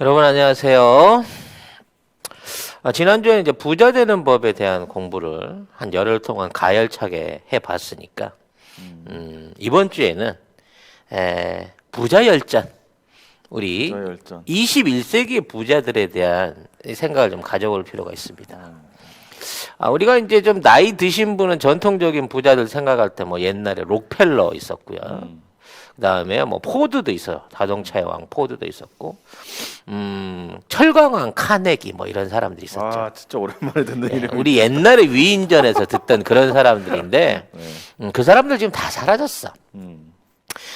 여러분 안녕하세요. 지난주에 이제 부자 되는 법에 대한 공부를 한 열흘 동안 가열차게 해봤으니까 이번 주에는 부자 열전, 우리 부자 열전. 21세기 부자들에 대한 생각을 좀 가져볼 필요가 있습니다. 우리가 이제 좀 나이 드신 분은 전통적인 부자들 생각할 때 뭐 옛날에 록펠러 있었고요. 그다음에 뭐 포드도 있어요. 자동차의 왕 포드도 있었고, 철강왕 카네기 뭐 이런 사람들이 있었죠. 아 진짜 오랜만에 듣는 예, 이름. 우리 옛날에 위인전에서 듣던 그런 사람들인데 그 사람들 지금 다 사라졌어.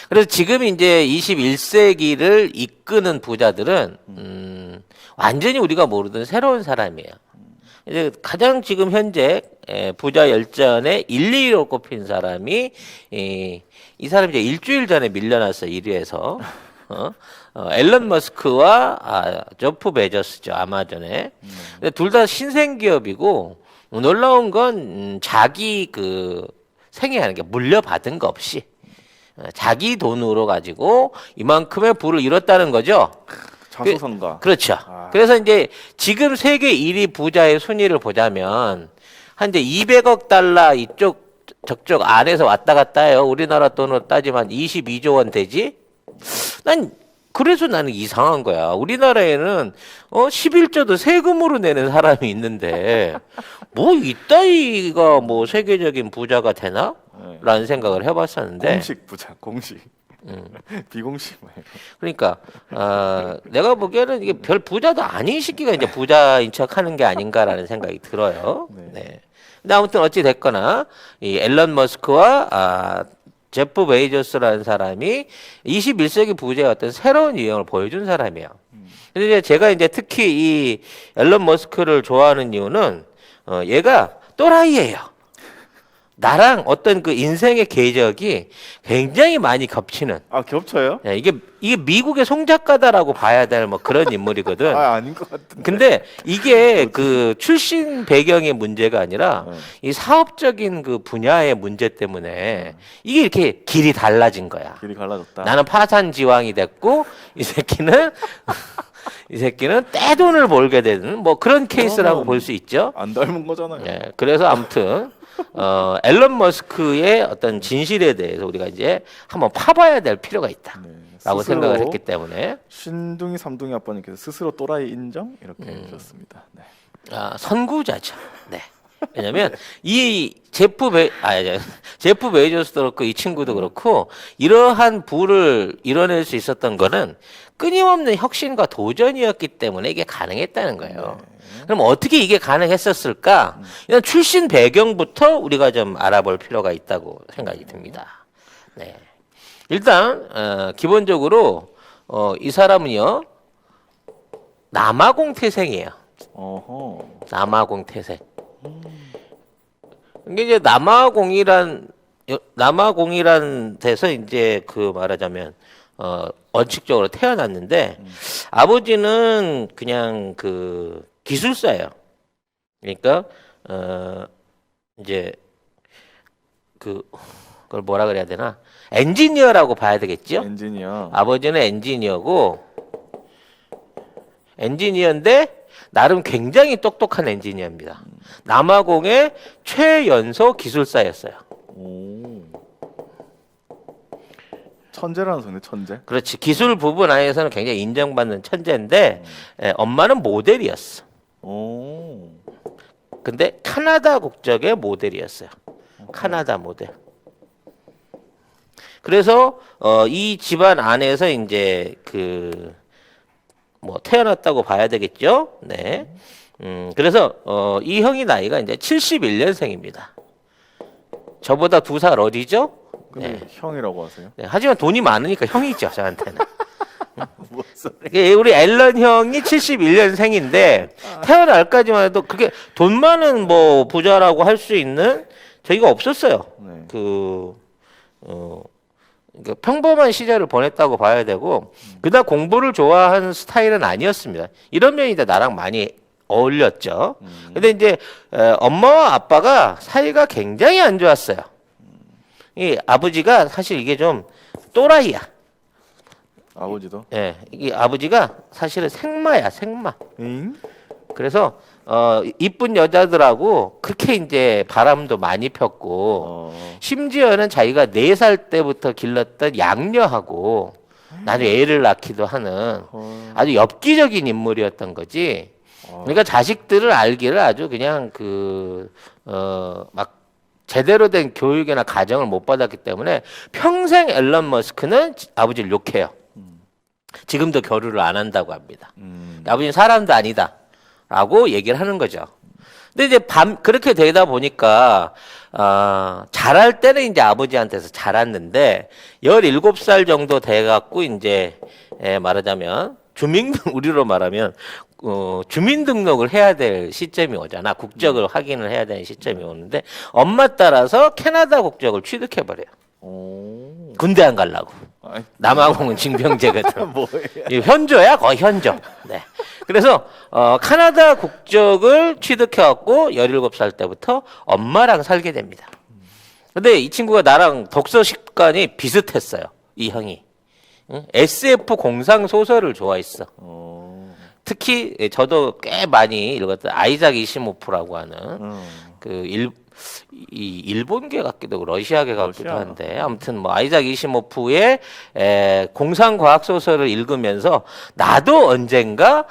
그래서 지금 이제 21세기를 이끄는 부자들은 완전히 우리가 모르던 새로운 사람이에요. 이제 가장 지금 현재 부자 열전에 1, 2위로 꼽힌 사람이 이 사람이 이제 일주일 전에 밀려났어 1위에서 앨런 머스크와 제프 베조스죠, 아마존에. 둘 다 신생 기업이고 놀라운 건 자기 그 생애하는 게 물려받은 거 없이 자기 돈으로 가지고 이만큼의 부를 이뤘다는 거죠. 자수성가. 그렇죠. 그래서 이제 지금 세계 1위 부자의 순위를 보자면 한 이제 200억 달러 이쪽 저쪽 안에서 왔다 갔다 해요. 우리나라 돈으로 따지면 22조 원 되지? 그래서 나는 이상한 거야. 우리나라에는 11조도 세금으로 내는 사람이 있는데 뭐 이따위가 뭐 세계적인 부자가 되나? 라는 생각을 해봤었는데 공식 부자, 공식. 비공식 말고. 그러니까 내가 보기에는 이게 별 부자도 아닌 시기가 이제 부자인 척하는 게 아닌가라는 생각이 들어요. 네. 근데 아무튼 어찌 됐거나 이 앨런 머스크와 제프 베이조스라는 사람이 21세기 부자의 어떤 새로운 유형을 보여준 사람이에요. 근데 이제 제가 이제 특히 이 앨런 머스크를 좋아하는 이유는 얘가 또라이예요. 나랑 어떤 그 인생의 궤적이 굉장히 많이 겹치는. 겹쳐요? 이게 미국의 송작가다라고 봐야 될 뭐 그런 인물이거든. 아닌 것 같은데. 근데 이게 그 출신 배경의 문제가 아니라 이 사업적인 그 분야의 문제 때문에 이게 이렇게 길이 달라진 거야. 길이 갈라졌다. 나는 파산지왕이 됐고 이 새끼는 떼돈을 벌게 되는 뭐 그런 케이스라고 볼 수 있죠. 안 닮은 거잖아요. 그래서 아무튼 앨런 머스크의 어떤 진실에 대해서 우리가 이제 한번 파봐야 될 필요가 있다라고 생각을 했기 때문에 신둥이 삼둥이 아빠님께서 스스로 또라이 인정 이렇게 해주셨습니다. 네. 선구자죠. 네. 왜냐면 이 제프 베이조스도 그렇고 이 친구도 그렇고 이러한 부를 이뤄낼 수 있었던 거는 끊임없는 혁신과 도전이었기 때문에 이게 가능했다는 거예요. 그럼 어떻게 이게 가능했었을까? 이런 출신 배경부터 우리가 좀 알아볼 필요가 있다고 생각이 듭니다. 네. 일단 기본적으로 이 사람은요 남아공 태생이에요. 남아공 태생. 이게 이제 남아공이란 데서 이제 그 말하자면 원칙적으로 태어났는데 아버지는 그냥 그 기술사예요. 그러니까 이제 그걸 뭐라 그래야 되나? 엔지니어라고 봐야 되겠죠? 엔지니어. 아버지는 엔지니어인데 나름 굉장히 똑똑한 엔지니어입니다. 남아공의 최연소 기술사였어요. 천재라는 소리, 천재. 그렇지. 기술 부분 안에서는 굉장히 인정받는 천재인데 엄마는 모델이었어. 근데 카나다 국적의 모델이었어요. 카나다 모델. 그래서 이 집안 안에서 이제 뭐 태어났다고 봐야 되겠죠. 네. 그래서 이 형이 나이가 이제 71년생입니다. 저보다 2살 어리죠? 근데 형이라고 하세요? 네. 하지만 돈이 많으니까 형이죠, 저한테는. 우리 앨런 형이 71년생인데 태어날까지만 해도 그게 돈 많은 뭐 부자라고 할 수 있는 저희가 없었어요. 그러니까 평범한 시절을 보냈다고 봐야 되고 그다음 공부를 좋아하는 스타일은 아니었습니다. 이런 면이 나랑 많이 어울렸죠. 근데 이제 엄마와 아빠가 사이가 굉장히 안 좋았어요. 이 아버지가 사실 이게 좀 또라이야. 아버지도. 예, 이 아버지가 사실은 생마야, 생마. 응? 그래서 이쁜 여자들하고 그렇게 이제 바람도 많이 폈고 심지어는 자기가 4살 때부터 길렀던 양녀하고 나중에 애를 낳기도 하는 아주 엽기적인 인물이었던 거지. 그러니까 자식들을 알기를 아주 그냥 막 제대로 된 교육이나 가정을 못 받았기 때문에 평생 앨런 머스크는 아버지를 욕해요. 지금도 결혼을 안 한다고 합니다. 아버지는 사람도 아니다. 라고 얘기를 하는 거죠. 근데 이제 그렇게 되다 보니까, 잘할 때는 이제 아버지한테서 자랐는데, 17살 정도 돼갖고, 이제, 말하자면, 우리로 말하면, 주민등록을 해야 될 시점이 오잖아. 국적을 확인을 해야 되는 시점이 오는데, 엄마 따라서 캐나다 국적을 취득해버려요. 군대 안 가려고. 남아공은 징병제거든. 뭐야? 현조야, 거의 현조. 네. 그래서 캐나다 국적을 취득해갖고 17살 때부터 엄마랑 살게 됩니다. 근데 이 친구가 나랑 독서 습관이 비슷했어요. 이 형이. 응? SF 공상 소설을 좋아했어. 특히 저도 꽤 많이 읽었던 아이작 이시모프라고 하는 이 일본계 같기도 하고 러시아계 같기도 한데 아무튼 뭐 아이작 이시모프의 공상과학 소설을 읽으면서 나도 언젠가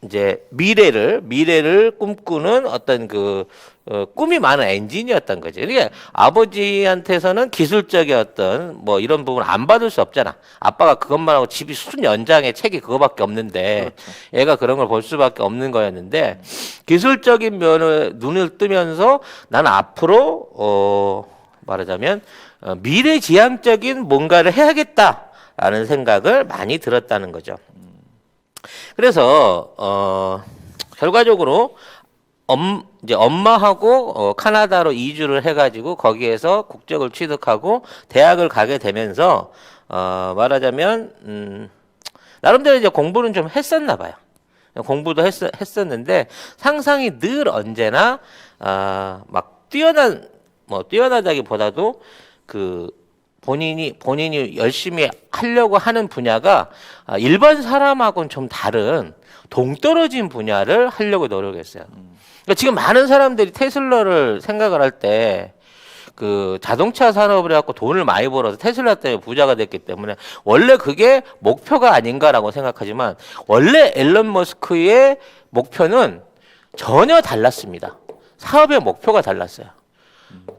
이제 미래를 꿈꾸는 어떤 꿈이 많은 엔지니어였던 거지. 그러니까 아버지한테서는 기술적인 어떤 뭐 이런 부분 안 받을 수 없잖아. 아빠가 그것만 하고 집이 순연장의 책이 그거밖에 없는데 그렇죠. 얘가 그런 걸 볼 수밖에 없는 거였는데 기술적인 면을 눈을 뜨면서 나는 앞으로 말하자면 미래지향적인 뭔가를 해야겠다라는 생각을 많이 들었다는 거죠. 그래서 결과적으로 이제 엄마하고 캐나다로 이주를 해가지고 거기에서 국적을 취득하고 대학을 가게 되면서 말하자면 나름대로 이제 공부는 좀 했었나 봐요. 공부도 했었는데 상상이 늘 언제나 막 뛰어나다기보다도 본인이 열심히 하려고 하는 분야가 일반 사람하고는 좀 다른 동떨어진 분야를 하려고 노력했어요. 그러니까 지금 많은 사람들이 테슬라를 생각을 할 때 자동차 산업을 해갖고 돈을 많이 벌어서 테슬라 때문에 부자가 됐기 때문에 원래 그게 목표가 아닌가라고 생각하지만 원래 앨런 머스크의 목표는 전혀 달랐습니다. 사업의 목표가 달랐어요.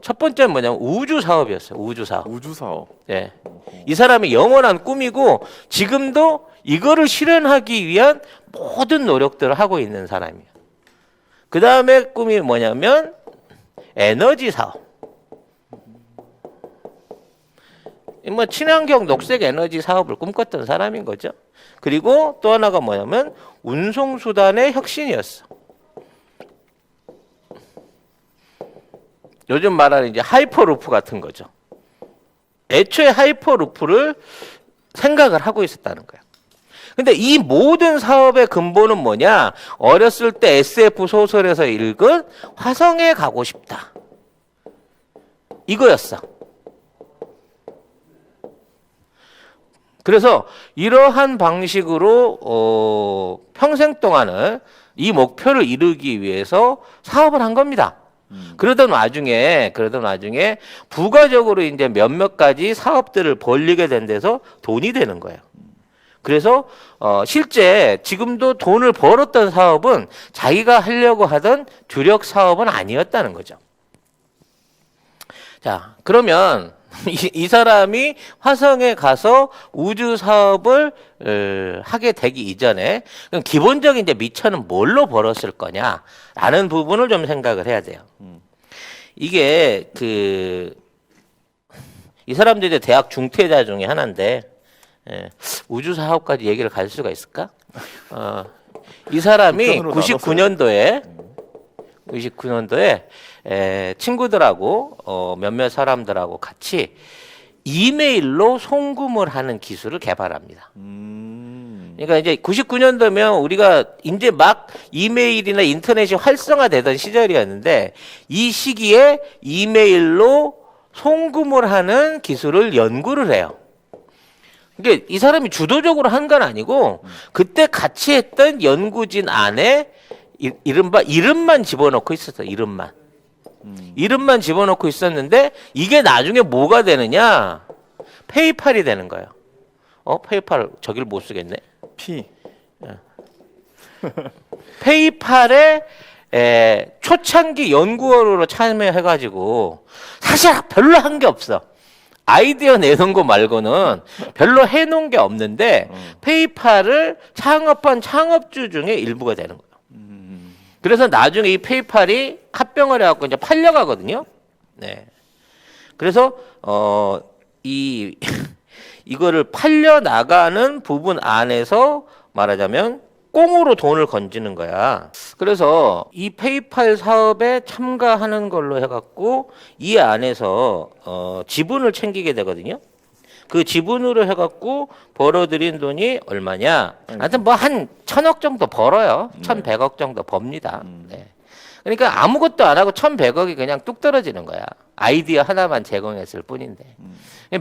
첫 번째는 뭐냐면 우주 사업이었어요. 우주 사업. 우주 사업. 네. 이 사람이 영원한 꿈이고 지금도 이거를 실현하기 위한 모든 노력들을 하고 있는 사람이에요. 그 다음에 꿈이 뭐냐면 에너지 사업. 뭐 친환경 녹색 에너지 사업을 꿈꿨던 사람인 거죠. 그리고 또 하나가 뭐냐면 운송수단의 혁신이었어. 요즘 말하는 이제 하이퍼루프 같은 거죠. 애초에 하이퍼루프를 생각을 하고 있었다는 거예요. 근데 이 모든 사업의 근본은 뭐냐? 어렸을 때 SF 소설에서 읽은 화성에 가고 싶다. 이거였어. 그래서 이러한 방식으로 평생 동안을 이 목표를 이루기 위해서 사업을 한 겁니다. 그러던 와중에 부가적으로 이제 몇몇 가지 사업들을 벌리게 된 데서 돈이 되는 거예요. 그래서 실제 지금도 돈을 벌었던 사업은 자기가 하려고 하던 주력 사업은 아니었다는 거죠. 자, 그러면 이 사람이 화성에 가서 우주 사업을 하게 되기 이전에 그럼 기본적인 이제 미천은 뭘로 벌었을 거냐라는 부분을 좀 생각을 해야 돼요. 이게 이 사람들이 대학 중퇴자 중에 하나인데 우주 사업까지 얘기를 갈 수가 있을까? 이 사람이 99년도에 친구들하고 몇몇 사람들하고 같이 이메일로 송금을 하는 기술을 개발합니다. 그러니까 이제 99년도면 우리가 이제 막 이메일이나 인터넷이 활성화되던 시절이었는데 이 시기에 이메일로 송금을 하는 기술을 연구를 해요. 그러니까 이 사람이 주도적으로 한 건 아니고 그때 같이 했던 연구진 안에 이른바 이름만 집어넣고 있었어. 이름만. 이름만 집어넣고 있었는데 이게 나중에 뭐가 되느냐? 페이팔이 되는 거예요. 페이팔 저길 못 쓰겠네. P. 페이팔에 초창기 연구원으로 참여해가지고 사실 별로 한 게 없어. 아이디어 내놓은 거 말고는 별로 해놓은 게 없는데 페이팔을 창업한 창업주 중에 일부가 되는 거예요. 그래서 나중에 이 페이팔이 합병을 해갖고 이제 팔려가거든요. 네. 그래서 이거를 팔려 나가는 부분 안에서 말하자면 꽁으로 돈을 건지는 거야. 그래서 이 페이팔 사업에 참가하는 걸로 해갖고 이 안에서 지분을 챙기게 되거든요. 그 지분으로 해갖고 벌어들인 돈이 얼마냐? 하여튼 뭐 한 1,000억 정도 벌어요. 1,100억 정도 법니다. 네. 그러니까 아무것도 안 하고 1,100억이 그냥 뚝 떨어지는 거야. 아이디어 하나만 제공했을 뿐인데.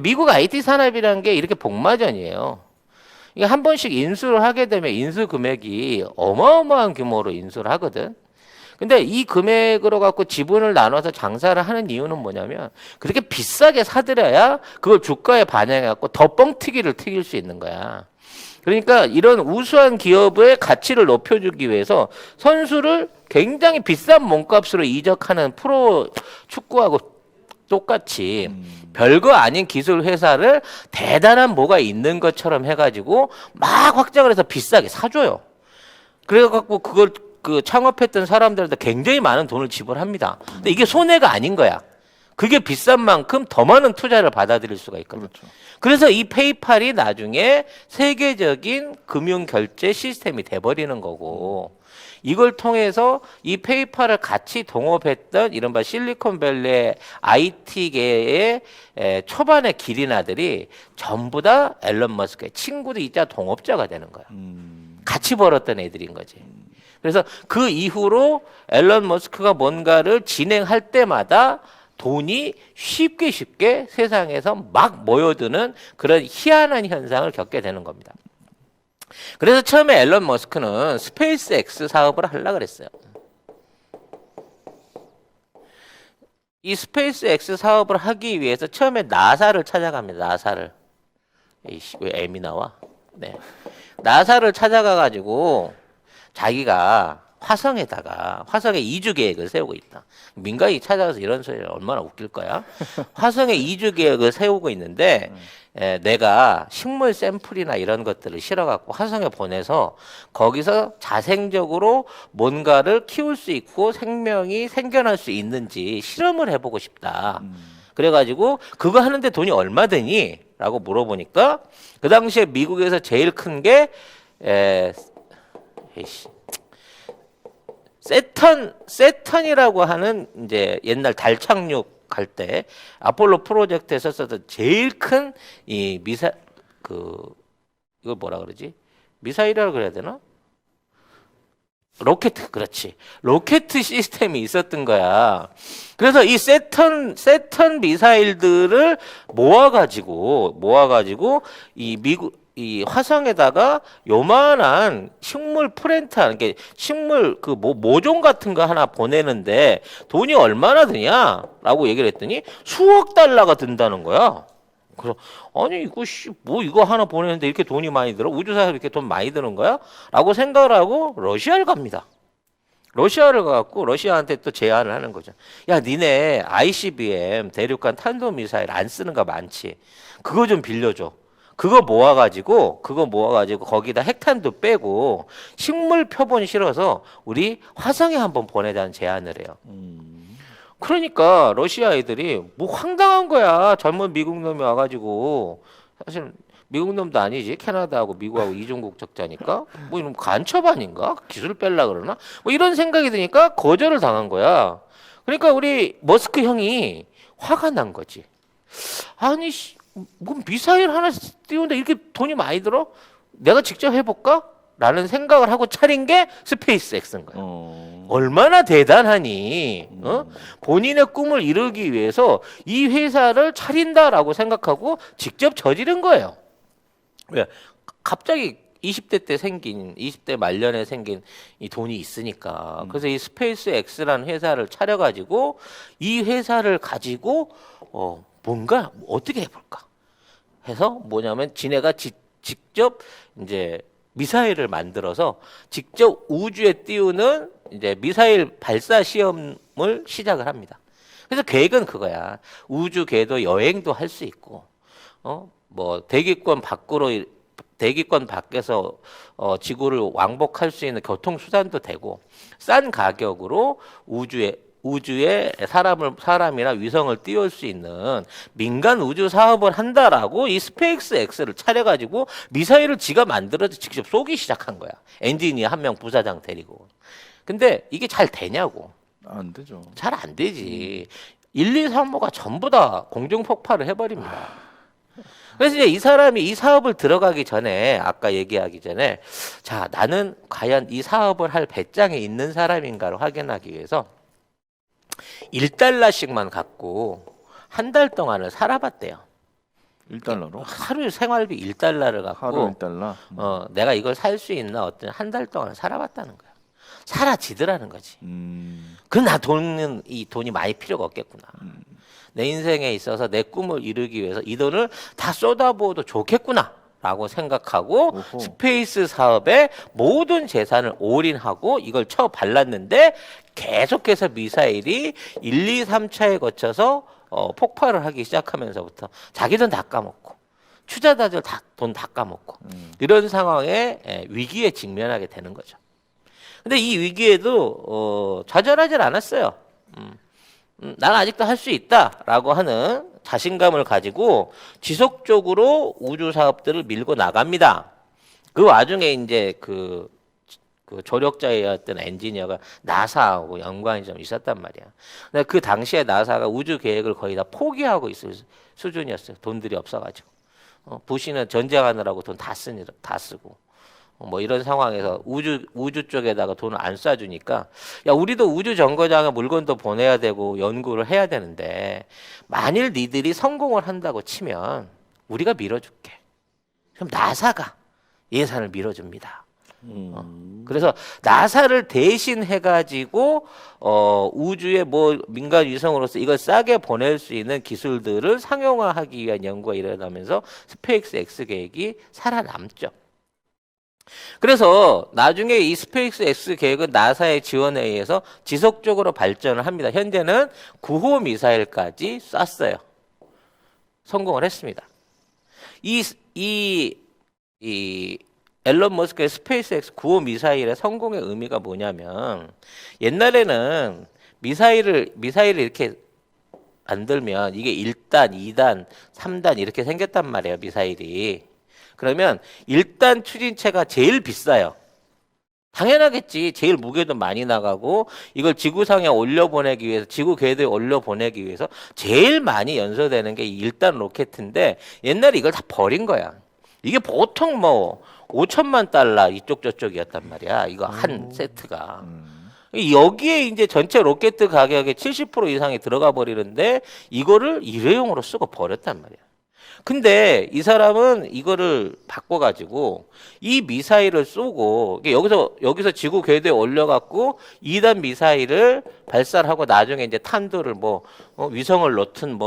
미국 IT 산업이라는 게 이렇게 복마전이에요. 이게 한 번씩 인수를 하게 되면 인수 금액이 어마어마한 규모로 인수를 하거든. 근데 이 금액으로 갖고 지분을 나눠서 장사를 하는 이유는 뭐냐면 그렇게 비싸게 사들여야 그걸 주가에 반영해 갖고 더 뻥튀기를 튀길 수 있는 거야. 그러니까 이런 우수한 기업의 가치를 높여주기 위해서 선수를 굉장히 비싼 몸값으로 이적하는 프로 축구하고 똑같이 별거 아닌 기술 회사를 대단한 뭐가 있는 것처럼 해가지고 막 확장을 해서 비싸게 사줘요. 그래갖고 그걸 그 창업했던 사람들한테 굉장히 많은 돈을 지불합니다. 근데 이게 손해가 아닌 거야. 그게 비싼 만큼 더 많은 투자를 받아들일 수가 있거든. 그렇죠. 그래서 이 페이팔이 나중에 세계적인 금융 결제 시스템이 돼버리는 거고 이걸 통해서 이 페이팔을 같이 동업했던 이른바 실리콘밸리의 IT계의 초반의 기린아들이 전부 다 앨런 머스크의 친구이자 동업자가 되는 거야. 같이 벌었던 애들인 거지. 그래서 그 이후로 앨런 머스크가 뭔가를 진행할 때마다 돈이 쉽게 세상에서 막 모여드는 그런 희한한 현상을 겪게 되는 겁니다. 그래서 처음에 앨런 머스크는 스페이스 X 사업을 하려고 그랬어요. 이 스페이스 X 사업을 하기 위해서 처음에 나사를 찾아갑니다. 나사를. 이씨, 왜 M이 나와? 네. 나사를 찾아가가지고 자기가 화성에 이주 계획을 세우고 있다. 민간이 찾아가서 이런 소리를 얼마나 웃길 거야. 화성에 이주 계획을 세우고 있는데 내가 식물 샘플이나 이런 것들을 실어갖고 화성에 보내서 거기서 자생적으로 뭔가를 키울 수 있고 생명이 생겨날 수 있는지 실험을 해보고 싶다. 그래가지고 그거 하는데 돈이 얼마 드니? 라고 물어보니까 그 당시에 미국에서 제일 큰 게 세턴이라고 하는 이제 옛날 달 착륙할 때 아폴로 프로젝트에서 썼던 제일 큰 이 이걸 뭐라 그러지? 미사일이라고 그래야 되나? 로켓, 그렇지. 로켓 시스템이 있었던 거야. 그래서 이 세턴 미사일들을 모아가지고 이 화성에다가 요만한 식물 플랜트, 이게 식물 모종 같은 거 하나 보내는데 돈이 얼마나 드냐라고 얘기를 했더니 수억 달러가 든다는 거야. 그래서 아니 이거 하나 보내는데 이렇게 돈이 많이 들어? 우주사에 이렇게 돈 많이 드는 거야? 라고 생각을 하고 러시아를 갑니다. 러시아를 가갖고 러시아한테 또 제안을 하는 거죠. 야, 니네 ICBM 대륙간 탄도미사일 안 쓰는 거 많지? 그거 좀 빌려줘. 그거 모아가지고 거기다 핵탄도 빼고 식물 표본 실어서 우리 화성에 한번 보내자는 제안을 해요. 그러니까 러시아 애들이 뭐 황당한 거야. 젊은 미국 놈이 와가지고 사실 미국 놈도 아니지. 캐나다하고 미국하고 이중국 적자니까 뭐 이런 간첩 아닌가? 기술 뺄라 그러나? 뭐 이런 생각이 드니까 거절을 당한 거야. 그러니까 우리 머스크 형이 화가 난 거지. 아니 뭐 미사일 하나 띄우는데 이렇게 돈이 많이 들어? 내가 직접 해볼까? 라는 생각을 하고 차린 게 스페이스 X인 거야. 얼마나 대단하니? 본인의 꿈을 이루기 위해서 이 회사를 차린다라고 생각하고 직접 저지른 거예요. 왜? 갑자기 20대 때 생긴 20대 말년에 생긴 이 돈이 있으니까 그래서 이 스페이스 X라는 회사를 차려가지고 이 회사를 가지고 뭔가 어떻게 해볼까 해서 뭐냐면 지네가 직접 이제 미사일을 만들어서 직접 우주에 띄우는 이제 미사일 발사 시험을 시작을 합니다. 그래서 계획은 그거야. 우주 궤도 여행도 할 수 있고, 뭐 대기권 밖에서 지구를 왕복할 수 있는 교통 수단도 되고, 싼 가격으로 우주에 사람이나 위성을 띄울 수 있는 민간 우주 사업을 한다라고 이 스페이스 X를 차려가지고 미사일을 지가 만들어서 직접 쏘기 시작한 거야. 엔지니어 한 명 부사장 데리고. 근데 이게 잘 되냐고. 안 되죠. 잘 안 되지. 1, 2, 3호가 전부 다 공중 폭발을 해버립니다. 그래서 이제 이 사람이 이 사업을 들어가기 전에 아까 얘기하기 전에 자 나는 과연 이 사업을 할 배짱이 있는 사람인가를 확인하기 위해서 1달러씩만 갖고 한 달 동안을 살아봤대요. 1달러로? 하루 생활비 1달러를 갖고 하루 1달러? 내가 이걸 살 수 있나 어떤 한 달 동안 살아봤다는 거야. 사라지더라는 거지. 나 돈이 많이 필요가 없겠구나. 내 인생에 있어서 내 꿈을 이루기 위해서 이 돈을 다 쏟아부어도 좋겠구나 라고 생각하고 오호. 스페이스 사업에 모든 재산을 올인하고 이걸 쳐 발랐는데 계속해서 미사일이 1, 2, 3차에 거쳐서 폭발을 하기 시작하면서부터 자기 돈 다 까먹고 투자자들 돈 다 까먹고 이런 상황에 위기에 직면하게 되는 거죠. 근데 이 위기에도 좌절하지 않았어요. 나는 아직도 할 수 있다라고 하는 자신감을 가지고 지속적으로 우주 사업들을 밀고 나갑니다. 그 와중에 이제 그 조력자였던 엔지니어가 나사하고 연관이 좀 있었단 말이야. 근데 그 당시에 나사가 우주 계획을 거의 다 포기하고 있을 수준이었어요. 돈들이 없어가지고. 부시는 전쟁하느라고 돈 다 쓰고. 뭐 이런 상황에서 우주 쪽에다가 돈을 안 쏴주니까 야 우리도 우주 정거장에 물건도 보내야 되고 연구를 해야 되는데 만일 니들이 성공을 한다고 치면 우리가 밀어줄게. 그럼 나사가 예산을 밀어줍니다. 그래서 나사를 대신 해가지고 우주에 뭐 민간 위성으로서 이걸 싸게 보낼 수 있는 기술들을 상용화하기 위한 연구가 일어나면서 스페이스 X 계획이 살아남죠. 그래서 나중에 이 스페이스 X 계획은 나사의 지원에 의해서 지속적으로 발전을 합니다. 현재는 9호 미사일까지 쐈어요. 성공을 했습니다. 이 앨런 머스크의 스페이스 X 9호 미사일의 성공의 의미가 뭐냐면 옛날에는 미사일을 이렇게 만들면 이게 1단, 2단, 3단 이렇게 생겼단 말이에요. 미사일이. 그러면 1단 추진체가 제일 비싸요. 당연하겠지. 제일 무게도 많이 나가고 이걸 지구상에 올려보내기 위해서 지구 궤도에 올려보내기 위해서 제일 많이 연소되는 게 1단 로켓인데 옛날에 이걸 다 버린 거야. 이게 보통 뭐 5천만 달러 이쪽 저쪽이었단 말이야. 이거 한 세트가. 여기에 이제 전체 로켓 가격의 70% 이상이 들어가 버리는데 이거를 일회용으로 쓰고 버렸단 말이야. 근데 이 사람은 이거를 바꿔가지고 이 미사일을 쏘고 여기서 지구 궤도에 올려갖고 2단 미사일을 발사를 하고 나중에 이제 탄도를 위성을 놓든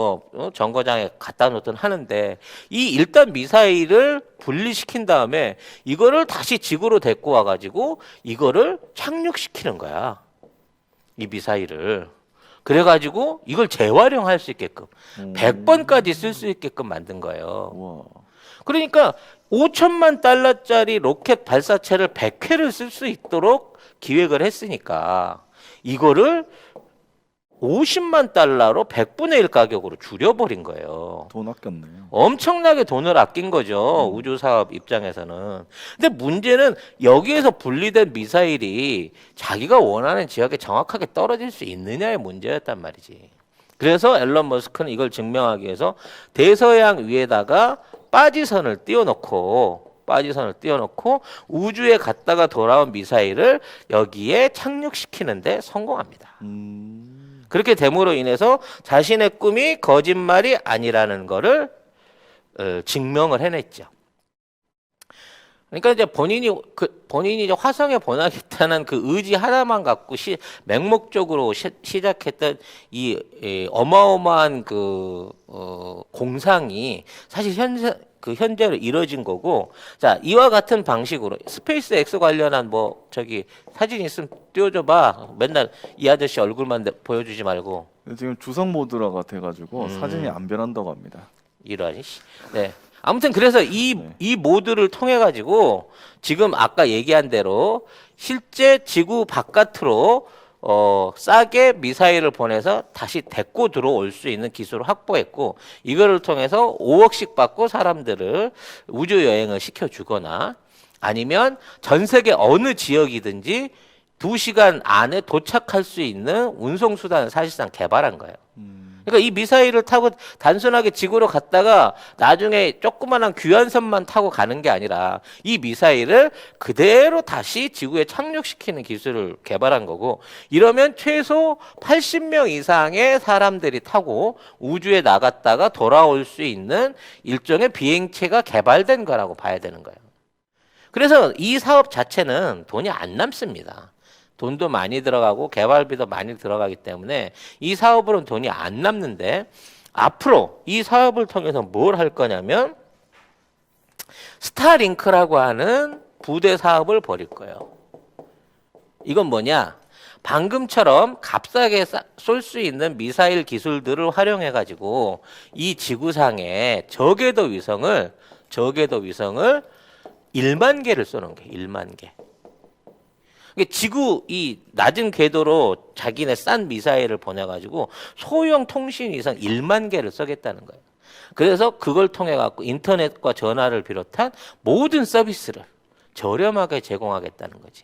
정거장에 갖다 놓든 하는데 이 1단 미사일을 분리시킨 다음에 이거를 다시 지구로 데리고 와가지고 이거를 착륙시키는 거야. 이 미사일을. 그래가지고 이걸 재활용할 수 있게끔 100번까지 쓸 수 있게끔 만든 거예요. 우와. 그러니까 5천만 달러짜리 로켓 발사체를 100회를 쓸 수 있도록 기획을 했으니까 이거를 50만 달러로 100분의 1 가격으로 줄여버린 거예요. 돈 아꼈네요. 엄청나게 돈을 아낀 거죠. 우주 사업 입장에서는. 근데 문제는 여기에서 분리된 미사일이 자기가 원하는 지역에 정확하게 떨어질 수 있느냐의 문제였단 말이지. 그래서 앨런 머스크는 이걸 증명하기 위해서 대서양 위에다가 빠지선을 띄워놓고 우주에 갔다가 돌아온 미사일을 여기에 착륙시키는데 성공합니다. 그렇게 됨으로 인해서 자신의 꿈이 거짓말이 아니라는 거를 증명을 해냈죠. 그러니까 이제 본인이 이제 화성에 보내겠다는 그 의지 하나만 갖고 맹목적으로 시작했던 이 어마어마한 공상이 사실 현재로 이뤄진 거고, 자, 이와 같은 방식으로 스페이스 X 관련한 사진 있으면 띄워줘봐. 맨날 이 아저씨 얼굴만 보여주지 말고. 지금 주성 모드라가 돼가지고 사진이 안 변한다고 합니다. 이러니. 네. 아무튼 그래서 이 모드를 통해 가지고 지금 아까 얘기한 대로 실제 지구 바깥으로 싸게 미사일을 보내서 다시 데리고 들어올 수 있는 기술을 확보했고, 이거를 통해서 5억씩 받고 사람들을 우주 여행을 시켜주거나 아니면 전 세계 어느 지역이든지 2시간 안에 도착할 수 있는 운송 수단을 사실상 개발한 거예요. 그러니까 이 미사일을 타고 단순하게 지구로 갔다가 나중에 조그만한 귀환선만 타고 가는 게 아니라 이 미사일을 그대로 다시 지구에 착륙시키는 기술을 개발한 거고, 이러면 최소 80명 이상의 사람들이 타고 우주에 나갔다가 돌아올 수 있는 일종의 비행체가 개발된 거라고 봐야 되는 거예요. 그래서 이 사업 자체는 돈이 안 남습니다. 돈도 많이 들어가고 개발비도 많이 들어가기 때문에 이 사업으로는 돈이 안 남는데, 앞으로 이 사업을 통해서 뭘 할 거냐면 스타링크라고 하는 부대 사업을 벌일 거예요. 이건 뭐냐? 방금처럼 값싸게 쏠 수 있는 미사일 기술들을 활용해 가지고 이 지구상에 저궤도 위성을 1만 개를 쏘는 거예요. 1만 개. 지구 이 낮은 궤도로 자기네 싼 미사일을 보내가지고 소형 통신 위성 1만 개를 쏘겠다는 거예요. 그래서 그걸 통해 갖고 인터넷과 전화를 비롯한 모든 서비스를 저렴하게 제공하겠다는 거지.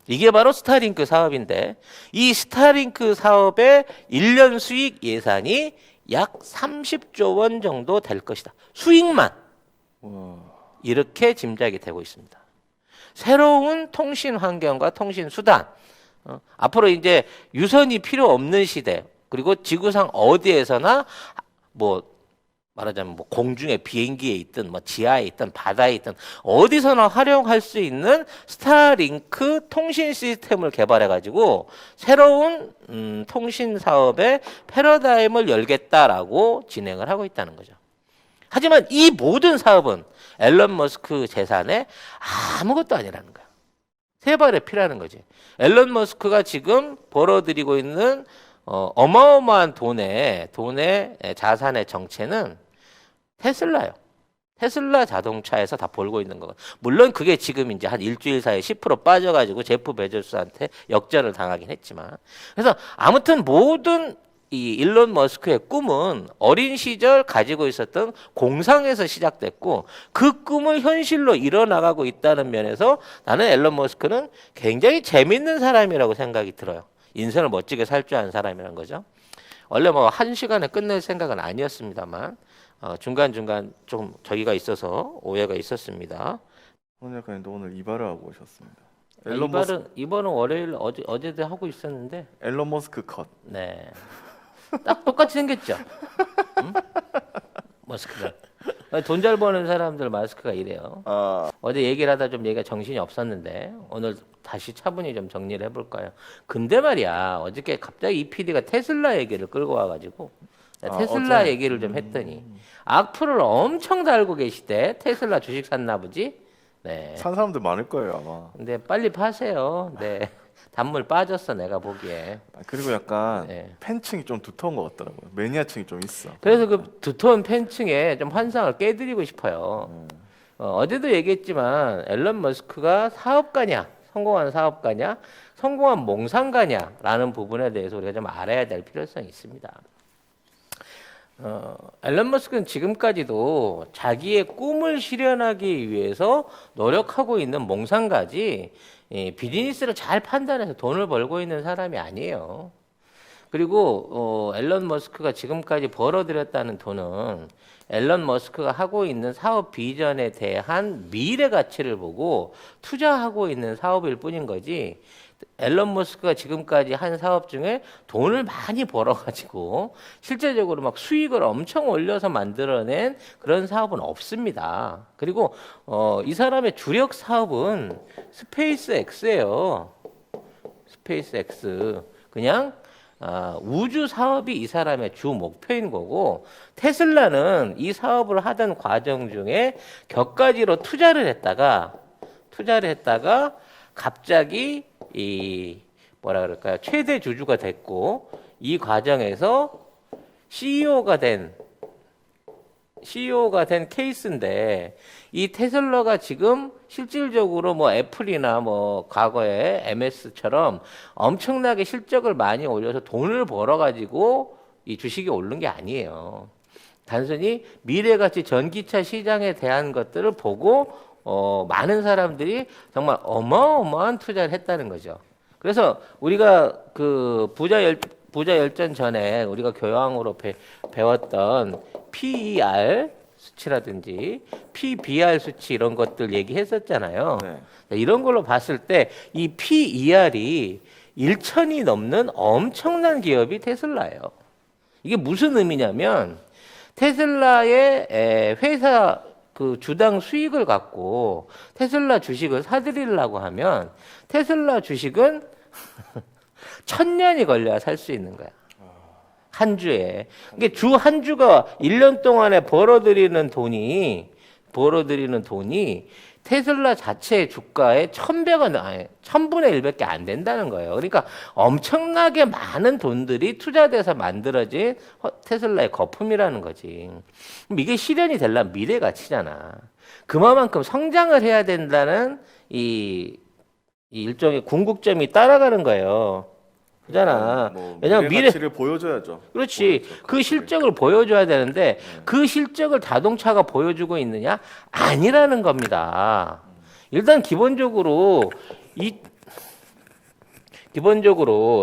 이게 바로 스타링크 사업인데, 이 스타링크 사업의 1년 수익 예산이 약 30조 원 정도 될 것이다. 수익만. 이렇게 짐작이 되고 있습니다. 새로운 통신 환경과 통신 수단, 앞으로 이제 유선이 필요 없는 시대, 그리고 지구상 어디에서나 말하자면 공중에 비행기에 있든 지하에 있든 바다에 있든 어디서나 활용할 수 있는 스타링크 통신 시스템을 개발해 가지고 새로운 통신 사업의 패러다임을 열겠다라고 진행을 하고 있다는 거죠. 하지만 이 모든 사업은 앨런 머스크 재산의 아무것도 아니라는 거야. 세 발에 피라는 거지. 앨런 머스크가 지금 벌어들이고 있는 어마어마한 돈의 자산의 정체는 테슬라요. 테슬라 자동차에서 다 벌고 있는 거고, 물론 그게 지금 이제 한 일주일 사이에 10% 빠져가지고 제프 베조스한테 역전을 당하긴 했지만, 그래서 아무튼 모든 이 일론 머스크의 꿈은 어린 시절 가지고 있었던 공상에서 시작됐고, 그 꿈을 현실로 이뤄나가고 있다는 면에서 나는 앨런 머스크는 굉장히 재밌는 사람이라고 생각이 들어요. 인생을 멋지게 살 줄 아는 사람이란 거죠. 원래 한 시간에 끝낼 생각은 아니었습니다만 중간중간 좀 저기가 있어서 오해가 있었습니다. 작가님도 오늘 이발을 하고 오셨습니다. 이번은 월요일 어제도 하고 있었는데 앨런 머스크 컷. 네. 딱 똑같이 생겼죠. 응? 머스크가. 돈 잘 버는 사람들 마스크가 이래요. 어제 얘기를 하다 좀 얘기가 정신이 없었는데 오늘 다시 차분히 좀 정리를 해볼까요? 근데 말이야, 어저께 갑자기 이 PD가 테슬라 얘기를 끌고 와가지고 테슬라 어제? 얘기를 좀 했더니 악플을 엄청 달고 계시대. 테슬라 주식 샀나 보지? 네. 산 사람들 많을 거예요 아마. 근데 빨리 파세요. 네. 단물 빠졌어 내가 보기에. 그리고 약간 네. 팬층이 좀 두터운 것 같더라고요. 매니아층이 좀 있어. 그래서 그 두터운 팬층에 좀 환상을 깨드리고 싶어요. 어제도 얘기했지만 앨런 머스크가 사업가냐, 성공한 사업가냐, 성공한 몽상가냐라는 부분에 대해서 우리가 좀 알아야 될 필요성이 있습니다. 앨런 머스크는 지금까지도 자기의 꿈을 실현하기 위해서 노력하고 있는 몽상가지, 비즈니스를 잘 판단해서 돈을 벌고 있는 사람이 아니에요. 그리고 앨런 머스크가 지금까지 벌어들였다는 돈은 앨런 머스크가 하고 있는 사업 비전에 대한 미래 가치를 보고 투자하고 있는 사업일 뿐인 거지, 앨런 머스크가 지금까지 한 사업 중에 돈을 많이 벌어가지고 실제적으로 막 수익을 엄청 올려서 만들어낸 그런 사업은 없습니다. 그리고 이 사람의 주력 사업은 스페이스 X예요. 스페이스 X. 그냥 우주 사업이 이 사람의 주 목표인 거고, 테슬라는 이 사업을 하던 과정 중에 격가지로 투자를 했다가 갑자기 이 뭐라 그럴까요? 최대 주주가 됐고, 이 과정에서 CEO가 된 케이스인데, 이 테슬라가 지금 실질적으로 뭐 애플이나 뭐 과거에 MS처럼 엄청나게 실적을 많이 올려서 돈을 벌어가지고 이 주식이 오른 게 아니에요. 단순히 미래가치 전기차 시장에 대한 것들을 보고 많은 사람들이 정말 어마어마한 투자를 했다는 거죠. 그래서 우리가 그 부자 열전 전에 우리가 교양으로 배웠던 PER 수치라든지 PBR 수치 이런 것들 얘기했었잖아요. 네. 이런 걸로 봤을 때 이 PER이 1천이 넘는 엄청난 기업이 테슬라예요. 이게 무슨 의미냐면 테슬라의 회사 그 주당 수익을 갖고 테슬라 주식을 사들이려고 하면 테슬라 주식은 1000년이 걸려야 살 수 있는 거야. 한 주에. 이게 주 한 주가 1년 동안에 벌어들이는 돈이 테슬라 자체의 주가의 1000분의 1밖에 안 된다는 거예요. 그러니까 엄청나게 많은 돈들이 투자돼서 만들어진 테슬라의 거품이라는 거지. 그럼 이게 실현이 되려면 미래 가치잖아. 그만큼 성장을 해야 된다는 이 일종의 궁극점이 따라가는 거예요. 그잖아. 왜냐면 미래 가치를 보여줘야죠. 그렇지. 그 실적을 보여줘야 되는데 그 실적을 자동차가 보여주고 있느냐? 아니라는 겁니다. 일단 기본적으로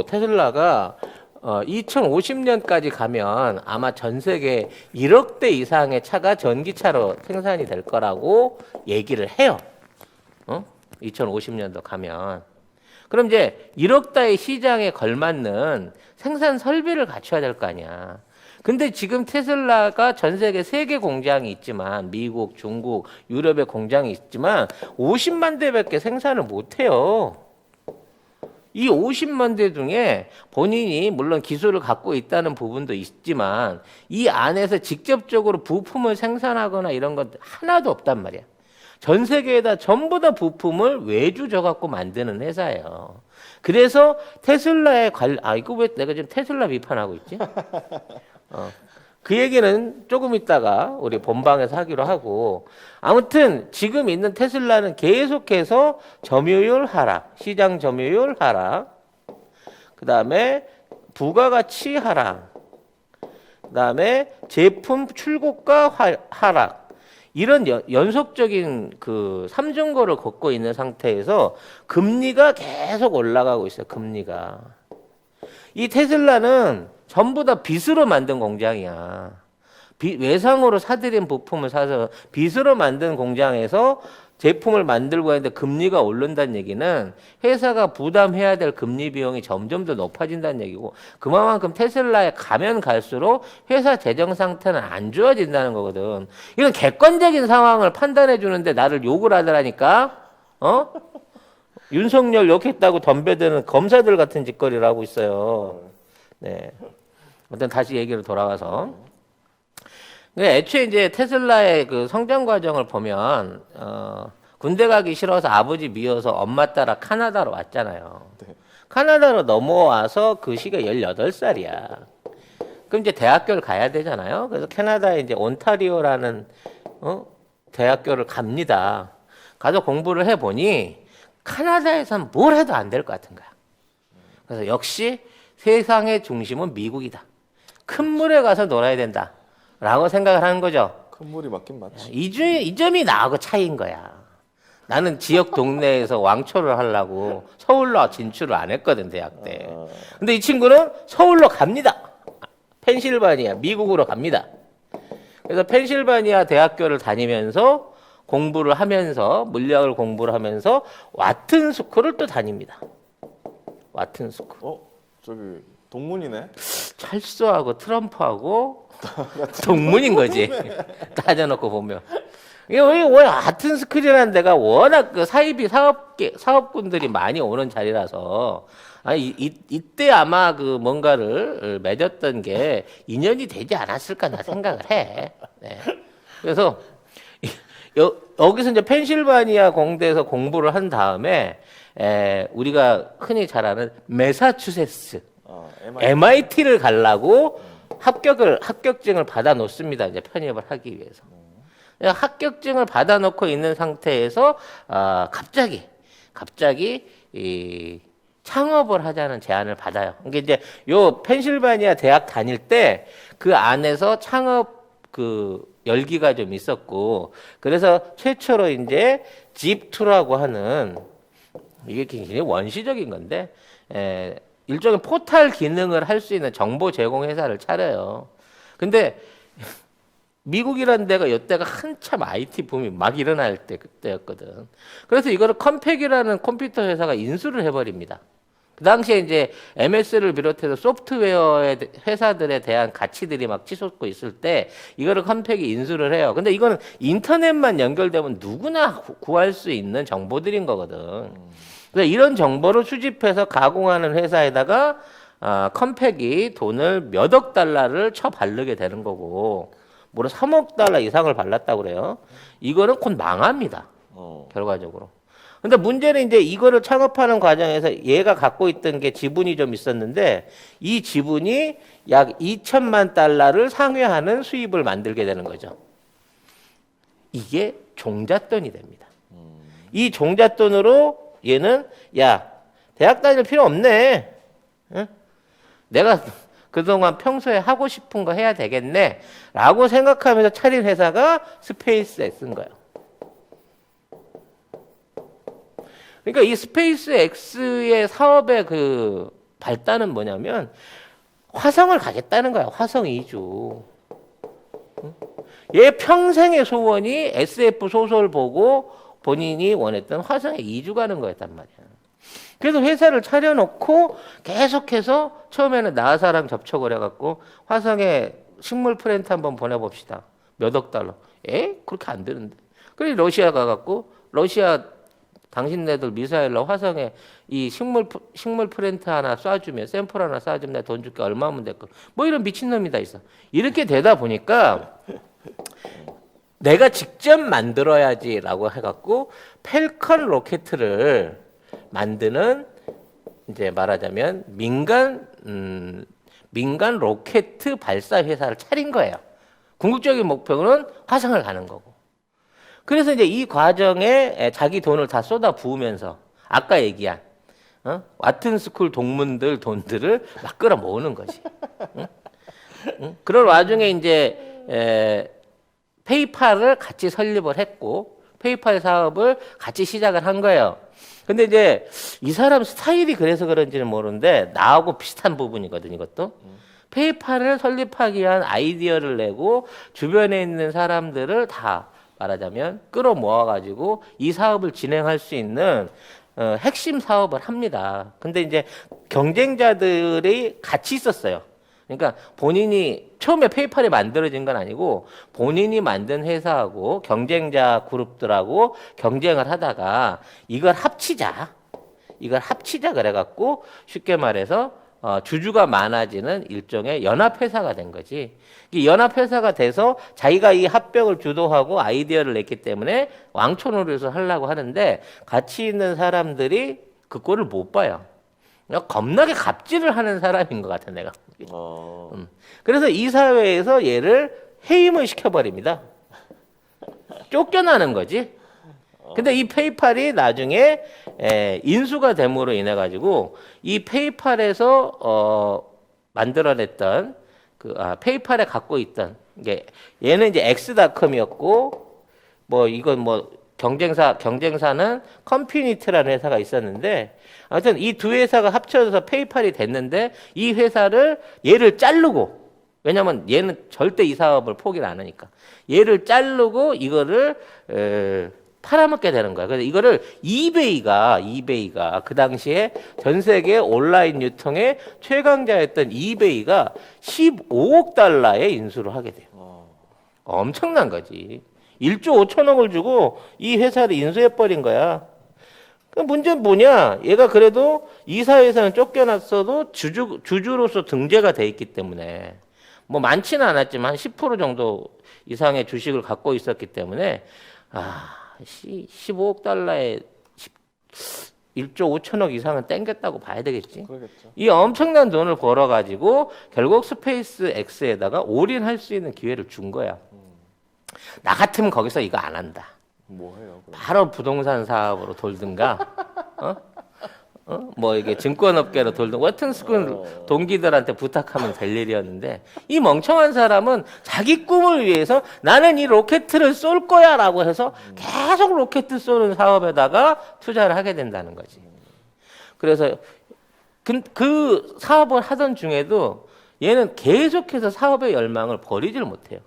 테슬라가 2050년까지 가면 아마 전 세계 1억 대 이상의 차가 전기차로 생산이 될 거라고 얘기를 해요. 2050년도 가면. 그럼 이제 1억 달의 시장에 걸맞는 생산 설비를 갖춰야 될 거 아니야. 근데 지금 테슬라가 전 세계 3개 공장이 있지만, 미국, 중국, 유럽에 공장이 있지만 50만 대밖에 생산을 못 해요. 이 50만 대 중에 본인이 물론 기술을 갖고 있다는 부분도 있지만 이 안에서 직접적으로 부품을 생산하거나 이런 것 하나도 없단 말이야. 전 세계에다 전부 다 부품을 외주 져갖고 만드는 회사예요. 그래서 테슬라의 이거 왜 내가 지금 테슬라 비판하고 있지? 그 얘기는 조금 있다가 우리 본방에서 하기로 하고, 아무튼 지금 있는 테슬라는 계속해서 점유율 하락, 시장 점유율 하락, 그 다음에 부가가치 하락, 그 다음에 제품 출고가 하락, 이런 연속적인 그 3증거를 걷고 있는 상태에서 금리가 계속 올라가고 있어요. 금리가. 이 테슬라는 전부 다 빚으로 만든 공장이야. 외상으로 사들인 부품을 사서 빚으로 만든 공장에서 제품을 만들고 하는데 금리가 오른다는 얘기는 회사가 부담해야 될 금리 비용이 점점 더 높아진다는 얘기고, 그만큼 테슬라에 가면 갈수록 회사 재정 상태는 안 좋아진다는 거거든. 이런 객관적인 상황을 판단해 주는데 나를 욕을 하더라니까. 윤석열 욕했다고 덤벼드는 검사들 같은 짓거리를 하고 있어요. 네. 일단 다시 얘기로 돌아와서, 애초에 이제 테슬라의 그 성장 과정을 보면 군대 가기 싫어서 아버지 미워서 엄마 따라 카나다로 왔잖아요. 네. 카나다로 넘어와서 그 시기가 18살이야. 그럼 이제 대학교를 가야 되잖아요. 그래서 캐나다에 이제 온타리오라는 대학교를 갑니다. 가서 공부를 해보니 카나다에선 뭘 해도 안 될 것 같은 거야. 그래서 역시 세상의 중심은 미국이다. 큰 물에 가서 놀아야 된다. 라고 생각을 하는 거죠. 큰 물이 맞긴 맞지. 이 점이 나하고 차이인 거야. 나는 지역 동네에서 왕초를 하려고 서울로 진출을 안 했거든, 대학 때. 근데 이 친구는 서울로 갑니다. 펜실바니아, 미국으로 갑니다. 그래서 펜실바니아 대학교를 다니면서 공부를 하면서, 물리학을 공부를 하면서 와튼 스쿨을 또 다닙니다. 와튼스쿨. 저기 동문이네. 찰스하고 트럼프하고 동문인 거지. 따져놓고 보면. 이게 왜 와튼스쿨이라는 데가 워낙 그 사이비 사업군들이 많이 오는 자리라서 아니 이때 아마 그 뭔가를 맺었던 게 인연이 되지 않았을까 나 생각을 해. 네. 그래서 여기서 이제 펜실바니아 공대에서 공부를 한 다음에 우리가 흔히 잘 아는 매사추세츠 MIT를 가려고 합격증을 받아 놓습니다. 이제 편입을 하기 위해서. 합격증을 받아 놓고 있는 상태에서 갑자기 이 창업을 하자는 제안을 받아요. 그러니까 이제 요 펜실바니아 대학 다닐 때 그 안에서 창업 그 열기가 좀 있었고, 그래서 최초로 이제 집2라고 하는, 이게 굉장히 원시적인 건데 일종의 포탈 기능을 할 수 있는 정보 제공 회사를 차려요. 근데 미국이라는 데가 이때가 한참 IT 붐이 막 일어날 때 그때였거든. 그래서 이거를 컴팩이라는 컴퓨터 회사가 인수를 해버립니다. 그 당시에 이제 MS를 비롯해서 소프트웨어의 회사들에 대한 가치들이 막 치솟고 있을 때 이거를 컴팩이 인수를 해요. 근데 이거는 인터넷만 연결되면 누구나 구할 수 있는 정보들인 거거든. 그래서 이런 정보를 수집해서 가공하는 회사에다가 컴팩이 돈을 몇억 달러를 쳐 바르게 되는 거고, 무려 3억 달러 이상을 발랐다고 그래요. 이거는 곧 망합니다. 결과적으로. 근데 문제는 이제 이거를 창업하는 과정에서 얘가 갖고 있던 게 지분이 좀 있었는데 이 지분이 약 2천만 달러를 상회하는 수입을 만들게 되는 거죠. 이게 종잣돈이 됩니다. 이 종잣돈으로 얘는 야, 대학 다닐 필요 없네. 응? 내가 그동안 평소에 하고 싶은 거 해야 되겠네 라고 생각하면서 차린 회사가 스페이스X인 거예요. 그러니까 이 스페이스X의 사업의 그 발단은 뭐냐면 화성을 가겠다는 거야. 화성 이주. 얘 평생의 소원이 SF 소설 보고 본인이 원했던 화성에 이주 가는 거였단 말이야. 그래서 회사를 차려놓고 계속해서 처음에는 나사랑 접촉을 해갖고 화성에 식물 프린트 한번 보내봅시다. 몇억 달러. 그렇게 안 되는데. 그래서 러시아 가갖고 러시아 당신네들 미사일로 화성에 이 식물 프린트 하나 쏴주면, 샘플 하나 쏴주면 내가 돈 줄게, 얼마면 될까. 뭐 이런 미친놈이 다 있어. 이렇게 되다 보니까 내가 직접 만들어야지라고 해갖고 펠컨 로켓을 만드는, 이제 말하자면 민간 로켓 발사 회사를 차린 거예요. 궁극적인 목표는 화성을 가는 거고. 그래서 이제 이 과정에 자기 돈을 다 쏟아 부으면서 아까 얘기한 와튼스쿨 동문들 돈들을 막 끌어 모으는 거지. 응? 그런 와중에 이제 페이팔을 같이 설립을 했고 페이팔 사업을 같이 시작을 한 거예요. 근데 이제 이 사람 스타일이 그래서 그런지는 모르는데 나하고 비슷한 부분이거든, 이것도. 페이팔을 설립하기 위한 아이디어를 내고 주변에 있는 사람들을 다 말하자면 끌어모아가지고 이 사업을 진행할 수 있는 핵심 사업을 합니다. 근데 이제 경쟁자들이 같이 있었어요. 그러니까 본인이 처음에 페이팔이 만들어진 건 아니고 본인이 만든 회사하고 경쟁자 그룹들하고 경쟁을 하다가 이걸 합치자 그래갖고 쉽게 말해서 주주가 많아지는 일종의 연합회사가 된 거지. 이 연합회사가 돼서 자기가 이 합병을 주도하고 아이디어를 냈기 때문에 왕초노릇을 하려고 하는데 같이 있는 사람들이 그 꼴을 못 봐요. 겁나게 갑질을 하는 사람인 것 같아, 내가. 그래서 이 사회에서 얘를 해임을 시켜버립니다. 쫓겨나는 거지. 근데 이 페이팔이 나중에 인수가 됨으로 인해 가지고 이 페이팔에서 만들어냈던 페이팔에 갖고 있던 게 얘는 이제 엑스닷컴이었고 뭐 이건 뭐 경쟁사는 컴퓨니티라는 회사가 있었는데 아무튼 이 두 회사가 합쳐져서 페이팔이 됐는데 이 회사를 얘를 자르고 왜냐면 얘는 절대 이 사업을 포기를 안 하니까 얘를 자르고 이거를 팔아먹게 되는 거야. 그래서 이거를 이베이가 그 당시에 전 세계 온라인 유통의 최강자였던 이베이가 15억 달러에 인수를 하게 돼요. 엄청난 거지. 1조 5천억을 주고 이 회사를 인수해버린 거야. 그 문제는 뭐냐? 얘가 그래도 이사회에서는 쫓겨났어도 주주로서 등재가 돼 있기 때문에 뭐 많지는 않았지만 한 10% 정도 이상의 주식을 갖고 있었기 때문에 15억 달러에 1조 5천억 이상은 땡겼다고 봐야 되겠지. 그러겠죠. 이 엄청난 돈을 벌어가지고 결국 스페이스 X에다가 올인할 수 있는 기회를 준 거야. 나 같으면 거기서 이거 안 한다. 뭐 해요? 그럼? 바로 부동산 사업으로 돌든가, 뭐 이게 증권업계로 돌든가, 워튼스쿨 동기들한테 부탁하면 될 일이었는데, 이 멍청한 사람은 자기 꿈을 위해서 나는 이 로켓을 쏠 거야라고 해서 계속 로켓 쏘는 사업에다가 투자를 하게 된다는 거지. 그래서 그 사업을 하던 중에도 얘는 계속해서 사업의 열망을 버리질 못해요.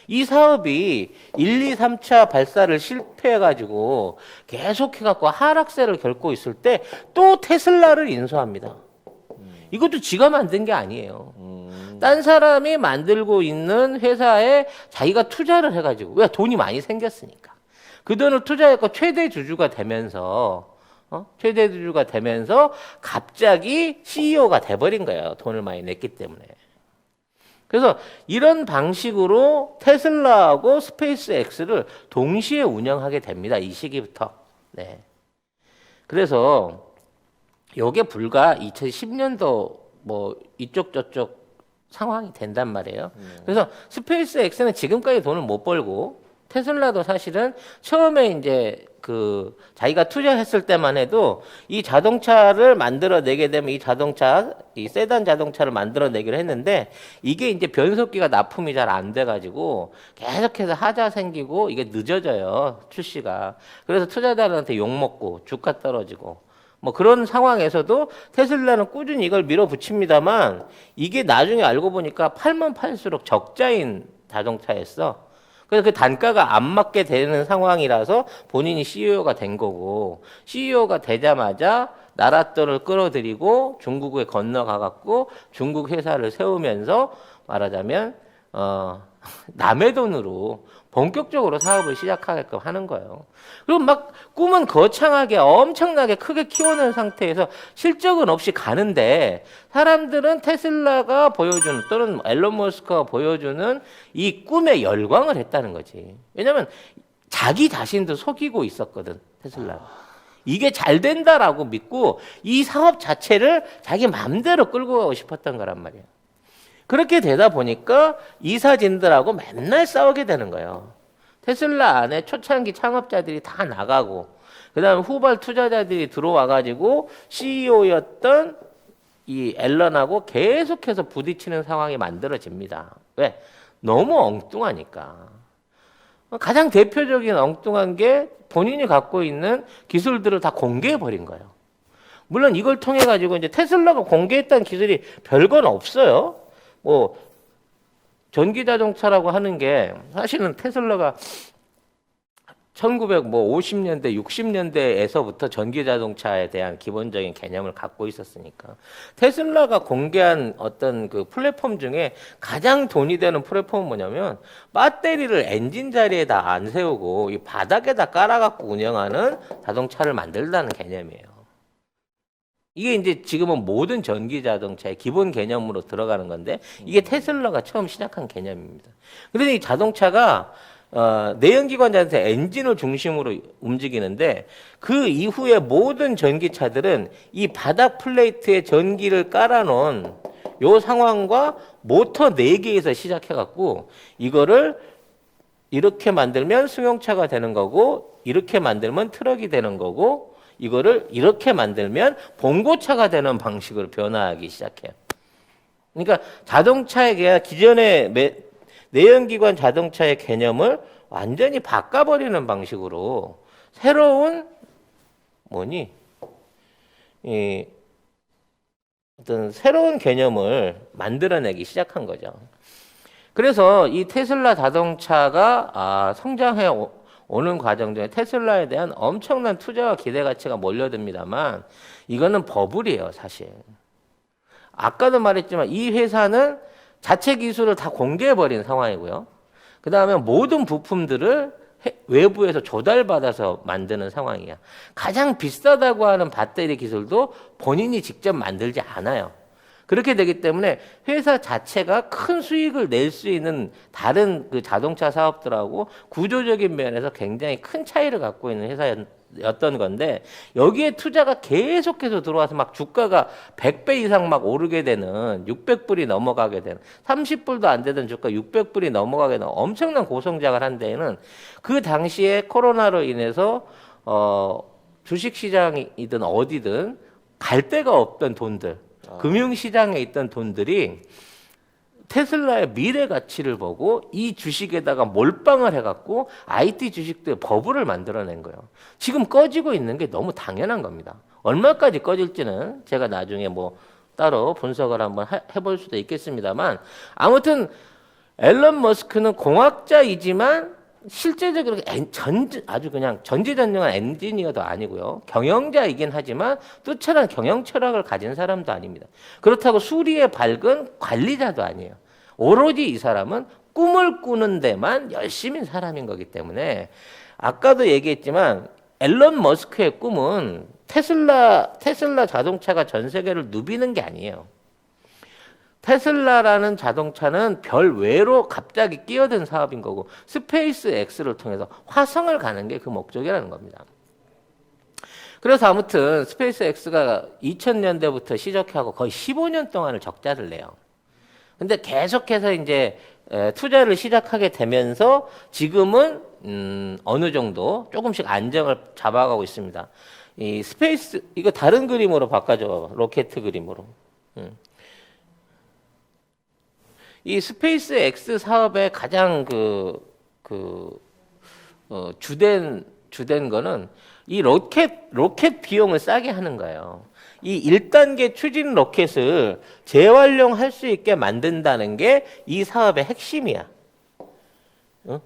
이 사업이 1, 2, 3차 발사를 실패해가지고 계속해갖고 하락세를 겪고 있을 때 또 테슬라를 인수합니다. 이것도 지가 만든 게 아니에요. 딴 사람이 만들고 있는 회사에 자기가 투자를 해가지고, 왜? 돈이 많이 생겼으니까. 그 돈을 투자했고 최대 주주가 되면서 갑자기 CEO가 돼버린 거예요. 돈을 많이 냈기 때문에. 그래서 이런 방식으로 테슬라하고 스페이스 X를 동시에 운영하게 됩니다. 이 시기부터. 네. 그래서 이게 불과 2010년도 뭐 이쪽 저쪽 상황이 된단 말이에요. 그래서 스페이스 X는 지금까지 돈을 못 벌고 테슬라도 사실은 처음에 이제 그 자기가 투자했을 때만 해도 이 자동차를 만들어내게 되면 이 세단 자동차를 만들어내기로 했는데 이게 이제 변속기가 납품이 잘 안 돼가지고 계속해서 하자 생기고 이게 늦어져요, 출시가. 그래서 투자자들한테 욕먹고 주가 떨어지고 뭐 그런 상황에서도 테슬라는 꾸준히 이걸 밀어붙입니다만 이게 나중에 알고 보니까 팔면 팔수록 적자인 자동차였어. 그래서 그 단가가 안 맞게 되는 상황이라서 본인이 CEO가 된 거고, CEO가 되자마자 나라 돈을 끌어들이고 중국에 건너가갖고 중국 회사를 세우면서 말하자면 남의 돈으로 본격적으로 사업을 시작하게끔 하는 거예요. 그리고 막 꿈은 거창하게 엄청나게 크게 키워낸 상태에서 실적은 없이 가는데 사람들은 테슬라가 보여주는 또는 앨런 머스크가 보여주는 이 꿈에 열광을 했다는 거지. 왜냐하면 자기 자신도 속이고 있었거든, 테슬라가. 이게 잘 된다라고 믿고 이 사업 자체를 자기 마음대로 끌고 가고 싶었던 거란 말이야. 그렇게 되다 보니까 이사진들하고 맨날 싸우게 되는 거예요. 테슬라 안에 초창기 창업자들이 다 나가고 그 다음에 후발 투자자들이 들어와가지고 CEO였던 이 앨런하고 계속해서 부딪히는 상황이 만들어집니다. 왜? 너무 엉뚱하니까. 가장 대표적인 엉뚱한 게 본인이 갖고 있는 기술들을 다 공개해버린 거예요. 물론 이걸 통해가지고 이제 테슬라가 공개했다는 기술이 별건 없어요. 뭐 전기 자동차라고 하는 게 사실은 테슬라가 1950년대, 60년대에서부터 전기 자동차에 대한 기본적인 개념을 갖고 있었으니까 테슬라가 공개한 어떤 그 플랫폼 중에 가장 돈이 되는 플랫폼은 뭐냐면 배터리를 엔진 자리에다 안 세우고 이 바닥에다 깔아갖고 운영하는 자동차를 만들다는 개념이에요. 이게 이제 지금은 모든 전기 자동차의 기본 개념으로 들어가는 건데 이게 테슬라가 처음 시작한 개념입니다. 그래서 이 자동차가 내연기관 자동차 엔진을 중심으로 움직이는데 그 이후에 모든 전기차들은 이 바닥 플레이트에 전기를 깔아놓은 요 상황과 모터 4개에서 시작해갖고 이거를 이렇게 만들면 승용차가 되는 거고 이렇게 만들면 트럭이 되는 거고 이거를 이렇게 만들면 봉고차가 되는 방식으로 변화하기 시작해요. 그러니까 자동차의 기존의 내연기관 자동차의 개념을 완전히 바꿔버리는 방식으로 새로운 어떤 새로운 개념을 만들어내기 시작한 거죠. 그래서 이 테슬라 자동차가 성장해 오는 과정 중에 테슬라에 대한 엄청난 투자와 기대 가치가 몰려듭니다만 이거는 버블이에요, 사실. 아까도 말했지만 이 회사는 자체 기술을 다 공개해버린 상황이고요. 그 다음에 모든 부품들을 외부에서 조달받아서 만드는 상황이야. 가장 비싸다고 하는 배터리 기술도 본인이 직접 만들지 않아요. 그렇게 되기 때문에 회사 자체가 큰 수익을 낼 수 있는 다른 그 자동차 사업들하고 구조적인 면에서 굉장히 큰 차이를 갖고 있는 회사였던 건데 여기에 투자가 계속해서 들어와서 막 주가가 100배 이상 막 오르게 되는 600불이 넘어가게 되는 30불도 안 되던 주가 600불이 넘어가게 되는 엄청난 고성장을 한 데에는 그 당시에 코로나로 인해서 주식시장이든 어디든 갈 데가 없던 돈들 금융시장에 있던 돈들이 테슬라의 미래 가치를 보고 이 주식에다가 몰빵을 해갖고 IT 주식들 버블을 만들어낸 거예요. 지금 꺼지고 있는 게 너무 당연한 겁니다. 얼마까지 꺼질지는 제가 나중에 뭐 따로 분석을 한번 해볼 수도 있겠습니다만 아무튼 앨런 머스크는 공학자이지만 실제적으로 아주 그냥 전지전능한 엔지니어도 아니고요. 경영자이긴 하지만 뚜렷한 경영 철학을 가진 사람도 아닙니다. 그렇다고 수리에 밝은 관리자도 아니에요. 오로지 이 사람은 꿈을 꾸는 데만 열심인 사람인 거기 때문에 아까도 얘기했지만 앨런 머스크의 꿈은 테슬라 자동차가 전 세계를 누비는 게 아니에요. 테슬라라는 자동차는 별 외로 갑자기 끼어든 사업인 거고 스페이스 X를 통해서 화성을 가는 게 그 목적이라는 겁니다. 그래서 아무튼 스페이스 X가 2000년대부터 시작하고 거의 15년 동안을 적자를 내요. 근데 계속해서 이제 투자를 시작하게 되면서 지금은 어느 정도 조금씩 안정을 잡아가고 있습니다. 이 스페이스 이거 다른 그림으로 바꿔줘. 로켓 그림으로. 이 스페이스 X 사업의 가장 주된 거는 이 로켓 비용을 싸게 하는 거예요. 이 1단계 추진 로켓을 재활용할 수 있게 만든다는 게 이 사업의 핵심이야.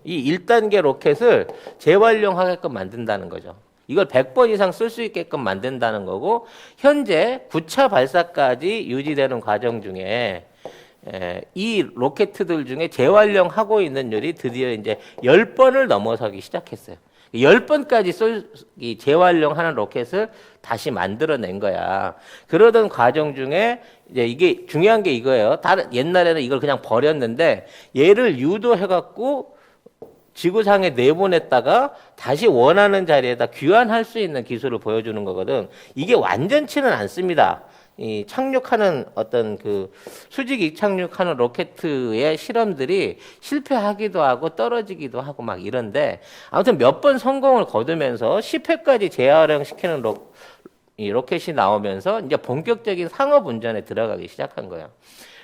이 1단계 로켓을 재활용하게끔 만든다는 거죠. 이걸 100번 이상 쓸 수 있게끔 만든다는 거고 현재 9차 발사까지 유지되는 과정 중에 이 로켓들 중에 재활용하고 있는 율이 드디어 이제 10번을 넘어서기 시작했어요. 10번까지 재활용하는 로켓을 다시 만들어낸 거야. 그러던 과정 중에 이제 이게 중요한 게 이거예요. 옛날에는 이걸 그냥 버렸는데 얘를 유도해갖고 지구상에 내보냈다가 다시 원하는 자리에다 귀환할 수 있는 기술을 보여주는 거거든. 이게 완전치는 않습니다. 이 착륙하는 어떤 그 수직 이착륙하는 로켓의 실험들이 실패하기도 하고 떨어지기도 하고 막 이런데 아무튼 몇 번 성공을 거두면서 10회까지 재활용시키는 이 로켓이 나오면서 이제 본격적인 상업 운전에 들어가기 시작한 거예요.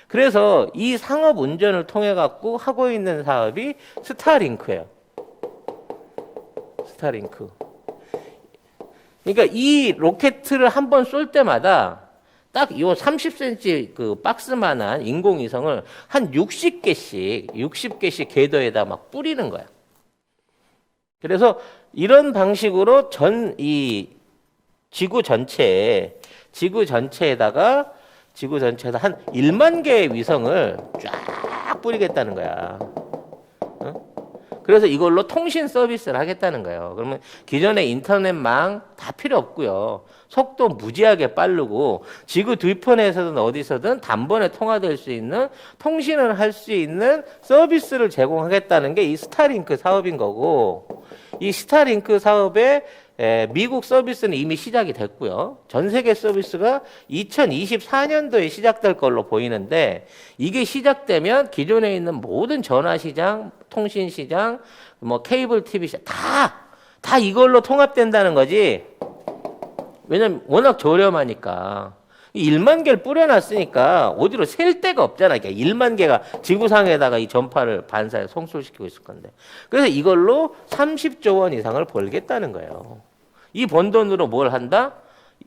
그래서 이 상업 운전을 통해 갖고 하고 있는 사업이 스타링크예요. 스타링크. 그러니까 이 로켓을 한 번 쏠 때마다 딱 요 30cm 그 박스만한 인공위성을 한 60개씩 궤도에다 막 뿌리는 거야. 그래서 이런 방식으로 이 지구 전체에다가 한 1만 개의 위성을 쫙 뿌리겠다는 거야. 그래서 이걸로 통신 서비스를 하겠다는 거예요. 그러면 기존의 인터넷망 다 필요 없고요. 속도 무지하게 빠르고 지구 뒤편에서든 어디서든 단번에 통화될 수 있는 통신을 할 수 있는 서비스를 제공하겠다는 게 이 스타링크 사업인 거고 이 스타링크 사업의 미국 서비스는 이미 시작이 됐고요. 전 세계 서비스가 2024년도에 시작될 걸로 보이는데 이게 시작되면 기존에 있는 모든 전화 시장, 통신 시장, 뭐 케이블 TV 시장 다 이걸로 통합된다는 거지. 왜냐면 워낙 저렴하니까. 1만 개를 뿌려놨으니까 어디로 셀 데가 없잖아. 그러니까 1만 개가 지구상에다가 이 전파를 반사해 송출시키고 있을 건데. 그래서 이걸로 30조 원 이상을 벌겠다는 거예요. 이 번 돈으로 뭘 한다?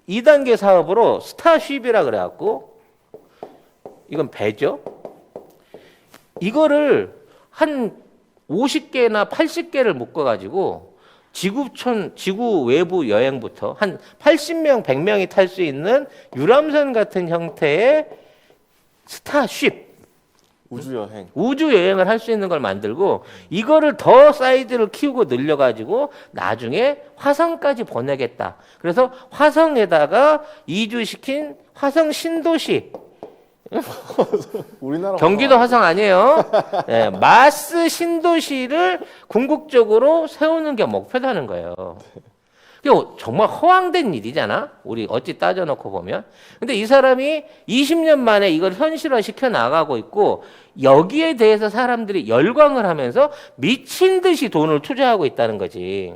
2단계 사업으로 스타쉽이라 그래갖고 이건 배죠. 이거를 한 50개나 80개를 묶어가지고 지구 외부 여행부터 한 80명, 100명이 탈 수 있는 유람선 같은 형태의 스타쉽, 우주 여행을 할 수 있는 걸 만들고 이거를 더 사이즈를 키우고 늘려가지고 나중에 화성까지 보내겠다. 그래서 화성에다가 이주시킨 화성 신도시. 우리나라 경기도 화성 아니에요. 네, 마스 신도시를 궁극적으로 세우는 게 목표라는 거예요. 이게 정말 허황된 일이잖아. 우리 어찌 따져놓고 보면. 근데 이 사람이 20년 만에 이걸 현실화 시켜 나가고 있고 여기에 대해서 사람들이 열광을 하면서 미친 듯이 돈을 투자하고 있다는 거지.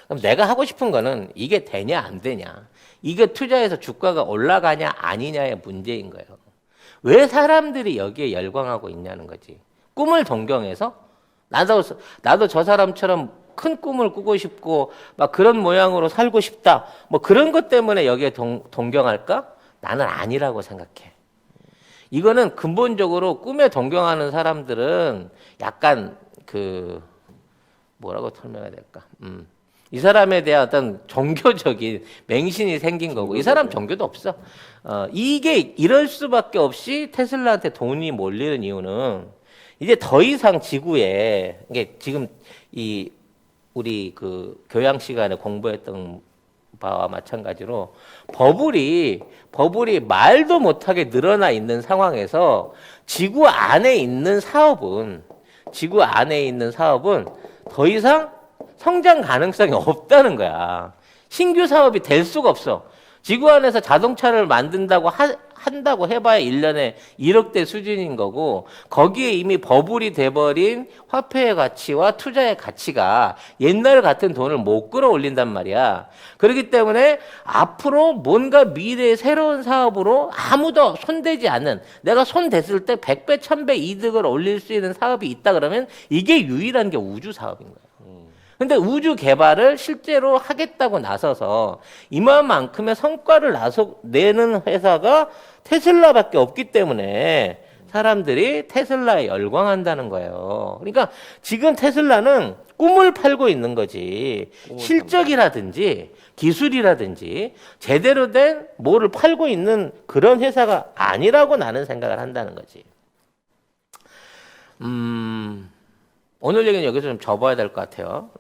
그럼 내가 하고 싶은 거는 이게 되냐 안 되냐. 이게 투자해서 주가가 올라가냐 아니냐의 문제인 거예요. 왜 사람들이 여기에 열광하고 있냐는 거지. 꿈을 동경해서 나도 저 사람처럼 큰 꿈을 꾸고 싶고 막 그런 모양으로 살고 싶다. 뭐 그런 것 때문에 여기에 동경할까? 나는 아니라고 생각해. 이거는 근본적으로 꿈에 동경하는 사람들은 약간 뭐라고 설명해야 될까? 이 사람에 대한 어떤 종교적인 맹신이 생긴 거고 이 사람 종교도 없어. 이게 이럴 수밖에 없이 테슬라한테 돈이 몰리는 이유는 이제 더 이상 지구에 이게 지금 우리 교양 시간에 공부했던 바와 마찬가지로 버블이 말도 못하게 늘어나 있는 상황에서 지구 안에 있는 사업은 더 이상 성장 가능성이 없다는 거야. 신규 사업이 될 수가 없어. 지구 안에서 자동차를 만든다고 한다고 해봐야 1년에 1억대 수준인 거고 거기에 이미 버블이 돼버린 화폐의 가치와 투자의 가치가 옛날 같은 돈을 못 끌어올린단 말이야. 그렇기 때문에 앞으로 뭔가 미래의 새로운 사업으로 아무도 손대지 않는 내가 손댔을 때 100배, 1000배 이득을 올릴 수 있는 사업이 있다 그러면 이게 유일한 게 우주 사업인 거야. 근데 우주 개발을 실제로 하겠다고 나서서 이만큼의 성과를 내는 회사가 테슬라밖에 없기 때문에 사람들이 테슬라에 열광한다는 거예요. 그러니까 지금 테슬라는 꿈을 팔고 있는 거지. 실적이라든지 기술이라든지 제대로 된 뭐를 팔고 있는 그런 회사가 아니라고 나는 생각을 한다는 거지. 오늘 얘기는 여기서 좀 접어야 될 것 같아요.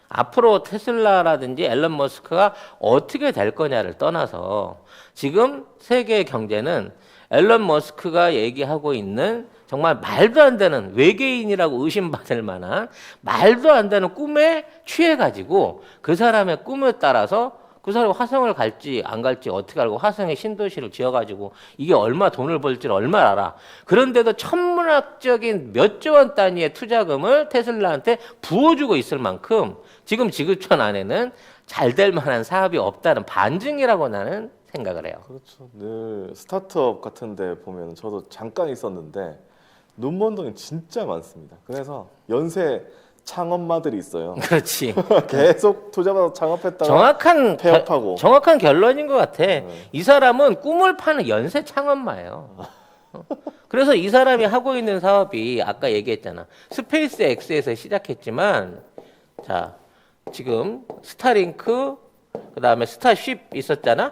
앞으로 테슬라라든지 앨런 머스크가 어떻게 될 거냐를 떠나서 지금 세계 경제는 앨런 머스크가 얘기하고 있는 정말 말도 안 되는 외계인이라고 의심받을 만한 말도 안 되는 꿈에 취해가지고 그 사람의 꿈에 따라서 그 사람이 화성을 갈지 안 갈지 어떻게 알고 화성에 신도시를 지어가지고 이게 얼마 돈을 벌지를 얼마 알아. 그런데도 천문학적인 몇 조 원 단위의 투자금을 테슬라한테 부어주고 있을 만큼 지금 지구촌 안에는 잘 될 만한 사업이 없다는 반증이라고 나는 생각을 해요. 그렇죠. 늘 스타트업 같은 데 보면 저도 잠깐 있었는데 눈먼 돈이 진짜 많습니다. 그래서 연세 창업마들이 있어요. 그렇지. 계속 투자받아 창업했다가 폐업하고. 정확한 결론인 것 같아. 이 사람은 꿈을 파는 연쇄 창업마예요. 그래서 이 사람이 하고 있는 사업이 아까 얘기했잖아. 스페이스 X에서 시작했지만 자 지금 스타링크 그다음에 스타쉽 있었잖아.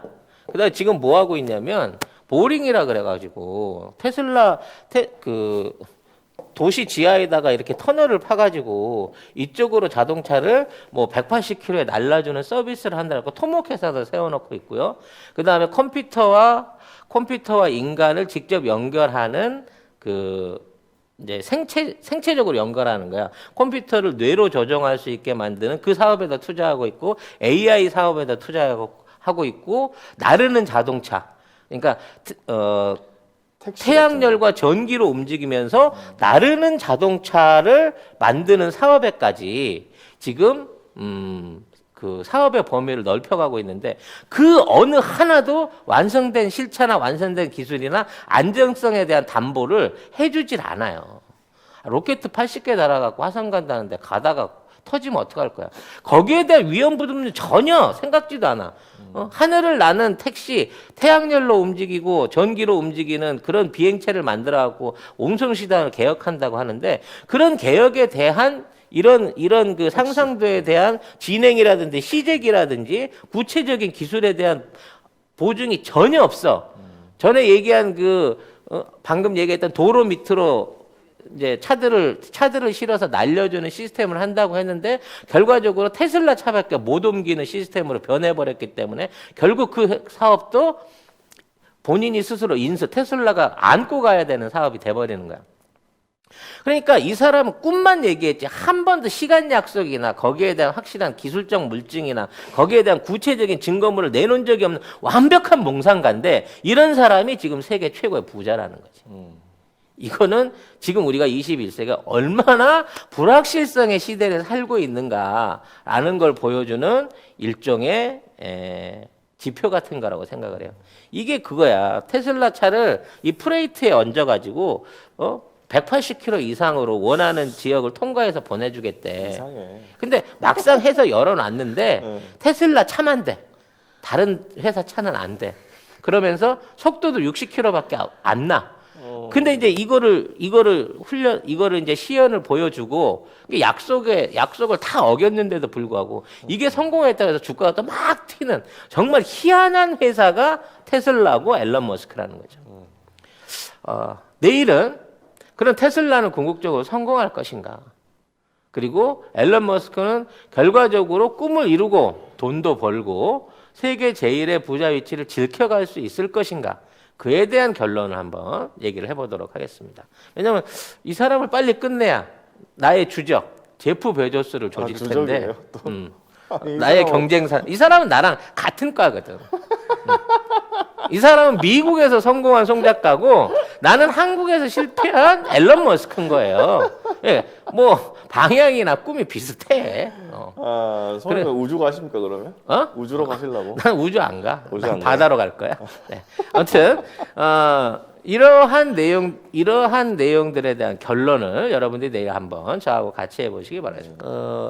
그다음에 지금 뭐 하고 있냐면 보링이라 그래가지고 테슬라 도시 지하에다가 이렇게 터널을 파가지고 이쪽으로 자동차를 뭐 180km에 날라주는 서비스를 한다고 토목 회사도 세워놓고 있고요. 그 다음에 컴퓨터와 인간을 직접 연결하는 이제 생체적으로 연결하는 거야. 컴퓨터를 뇌로 조정할 수 있게 만드는 그 사업에다 투자하고 있고 AI 사업에다 투자하고 있고 나르는 자동차. 그러니까 태양열과 전기로 움직이면서 나르는 자동차를 만드는 사업에까지 지금 그 사업의 범위를 넓혀가고 있는데 그 어느 하나도 완성된 실체나 완성된 기술이나 안정성에 대한 담보를 해주질 않아요. 로켓 80개 달아갖고 화성 간다는데 가다가 터지면 어떡할 거야. 거기에 대한 위험 부담은 전혀 생각지도 않아. 하늘을 나는 택시, 태양열로 움직이고 전기로 움직이는 그런 비행체를 만들어갖고 옹성시장을 개혁한다고 하는데 그런 개혁에 대한 이런 그 상상도에 대한 진행이라든지 시제기라든지 구체적인 기술에 대한 보증이 전혀 없어. 전에 얘기한 방금 얘기했던 도로 밑으로 이제 차들을 실어서 날려주는 시스템을 한다고 했는데 결과적으로 테슬라 차밖에 못 옮기는 시스템으로 변해버렸기 때문에 결국 그 사업도 본인이 스스로 테슬라가 안고 가야 되는 사업이 돼버리는 거야. 그러니까 이 사람은 꿈만 얘기했지 한 번도 시간 약속이나 거기에 대한 확실한 기술적 물증이나 거기에 대한 구체적인 증거물을 내놓은 적이 없는 완벽한 몽상가인데 이런 사람이 지금 세계 최고의 부자라는 거지. 이거는 지금 우리가 21세기가 얼마나 불확실성의 시대를 살고 있는가라는 걸 보여주는 일종의 지표 같은 거라고 생각을 해요. 이게 그거야. 테슬라 차를 이 프레이트에 얹어가지고 180km 이상으로 원하는 지역을 통과해서 보내주겠대. 이상해. 근데 막상 해서 열어놨는데 테슬라 차만 돼. 다른 회사 차는 안 돼. 그러면서 속도도 60km밖에 안 나. 근데 이제 이거를 이제 시연을 보여주고 약속을 다 어겼는데도 불구하고 이게 성공했다고 해서 주가가 또 막 튀는 정말 희한한 회사가 테슬라고 앨런 머스크라는 거죠. 내일은 그런 테슬라는 궁극적으로 성공할 것인가? 그리고 앨런 머스크는 결과적으로 꿈을 이루고 돈도 벌고 세계 제1의 부자 위치를 지켜갈 수 있을 것인가? 그에 대한 결론을 한번 얘기를 해보도록 하겠습니다. 왜냐하면 이 사람을 빨리 끝내야 나의 주적 제프 베조스를 조질 텐데 나의 경쟁사 이 사람은 나랑 같은 과거든. 이 사람은 미국에서 성공한 송작가고 나는 한국에서 실패한 앨런 머스크인 거예요. 예, 뭐 방향이나 꿈이 비슷해. 선생님 그래. 우주 가십니까 그러면? 우주로 가시려고? 난 우주 안 가. 난 바다로 갈 거야. 네. 아무튼 이러한 내용들에 대한 결론을 여러분들이 내일 한번 저하고 같이 해보시기 바랍니다.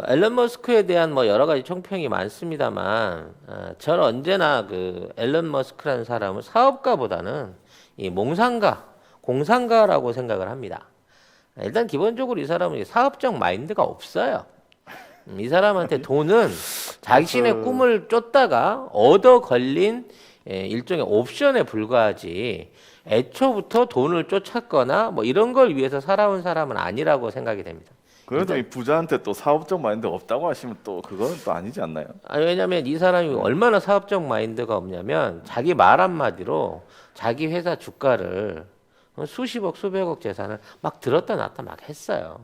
앨런 머스크에 대한 뭐 여러 가지 총평이 많습니다만, 저는 언제나 그 앨런 머스크라는 사람은 사업가보다는 이 몽상가, 공상가라고 생각을 합니다. 일단 기본적으로 이 사람은 사업적 마인드가 없어요. 이 사람한테 돈은 자신의 꿈을 쫓다가 얻어 걸린 일종의 옵션에 불과하지 애초부터 돈을 쫓았거나 뭐 이런 걸 위해서 살아온 사람은 아니라고 생각이 됩니다. 그래도 이 부자한테 또 사업적 마인드가 없다고 하시면 또 그건 또 아니지 않나요? 왜냐하면 이 사람이 얼마나 사업적 마인드가 없냐면 자기 말 한마디로 자기 회사 주가를 수십억 수백억 재산을 막 들었다 놨다 막 했어요.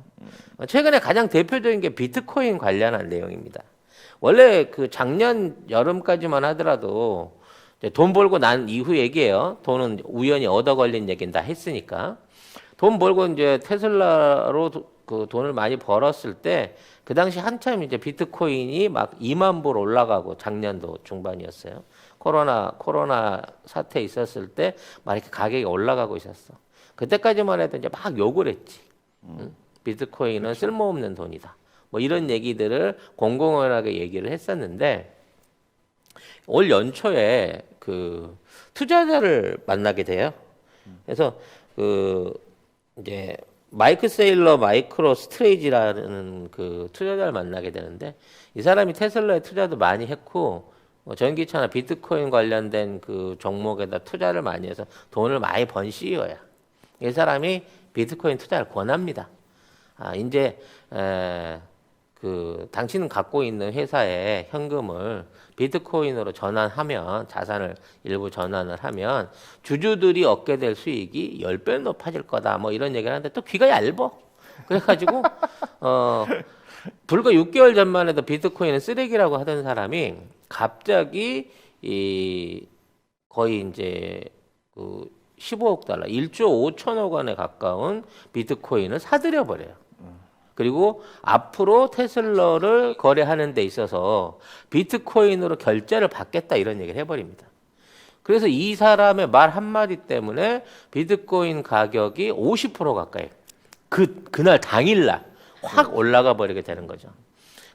최근에 가장 대표적인 게 비트코인 관련한 내용입니다. 원래 그 작년 여름까지만 하더라도 돈 벌고 난 이후 얘기예요. 돈은 우연히 얻어 걸린 얘기는 다 했으니까. 돈 벌고 이제 테슬라로 그 돈을 많이 벌었을 때 그 당시 한참 이제 비트코인이 막 2만 불 올라가고 작년도 중반이었어요. 코로나 사태 있었을 때 막 이렇게 가격이 올라가고 있었어. 그때까지만 해도 이제 막 욕을 했지. 비트코인은 그렇죠. 쓸모없는 돈이다. 뭐 이런 얘기들을 공공연하게 얘기를 했었는데 올 연초에 그 투자자를 만나게 돼요. 그래서 그 이제 마이크 세일러 마이크로 스트레이지라는 그 투자자를 만나게 되는데 이 사람이 테슬라에 투자도 많이 했고 전기차나 비트코인 관련된 그 종목에다 투자를 많이 해서 돈을 많이 번 CEO야. 이 사람이 비트코인 투자를 권합니다. 이제 그 당신은 갖고 있는 회사의 현금을 비트코인으로 전환하면 자산을 일부 전환을 하면 주주들이 얻게 될 수익이 10배 높아질 거다. 뭐 이런 얘기를 하는데 또 귀가 얇어. 그래가지고 불과 6개월 전만 해도 비트코인은 쓰레기라고 하던 사람이 갑자기 거의 이제 그 15억 달러, 1조 5천억 원에 가까운 비트코인을 사들여 버려요. 그리고 앞으로 테슬라를 거래하는 데 있어서 비트코인으로 결제를 받겠다 이런 얘기를 해버립니다. 그래서 이 사람의 말 한마디 때문에 비트코인 가격이 50% 가까이 그날 당일날 확 올라가 버리게 되는 거죠.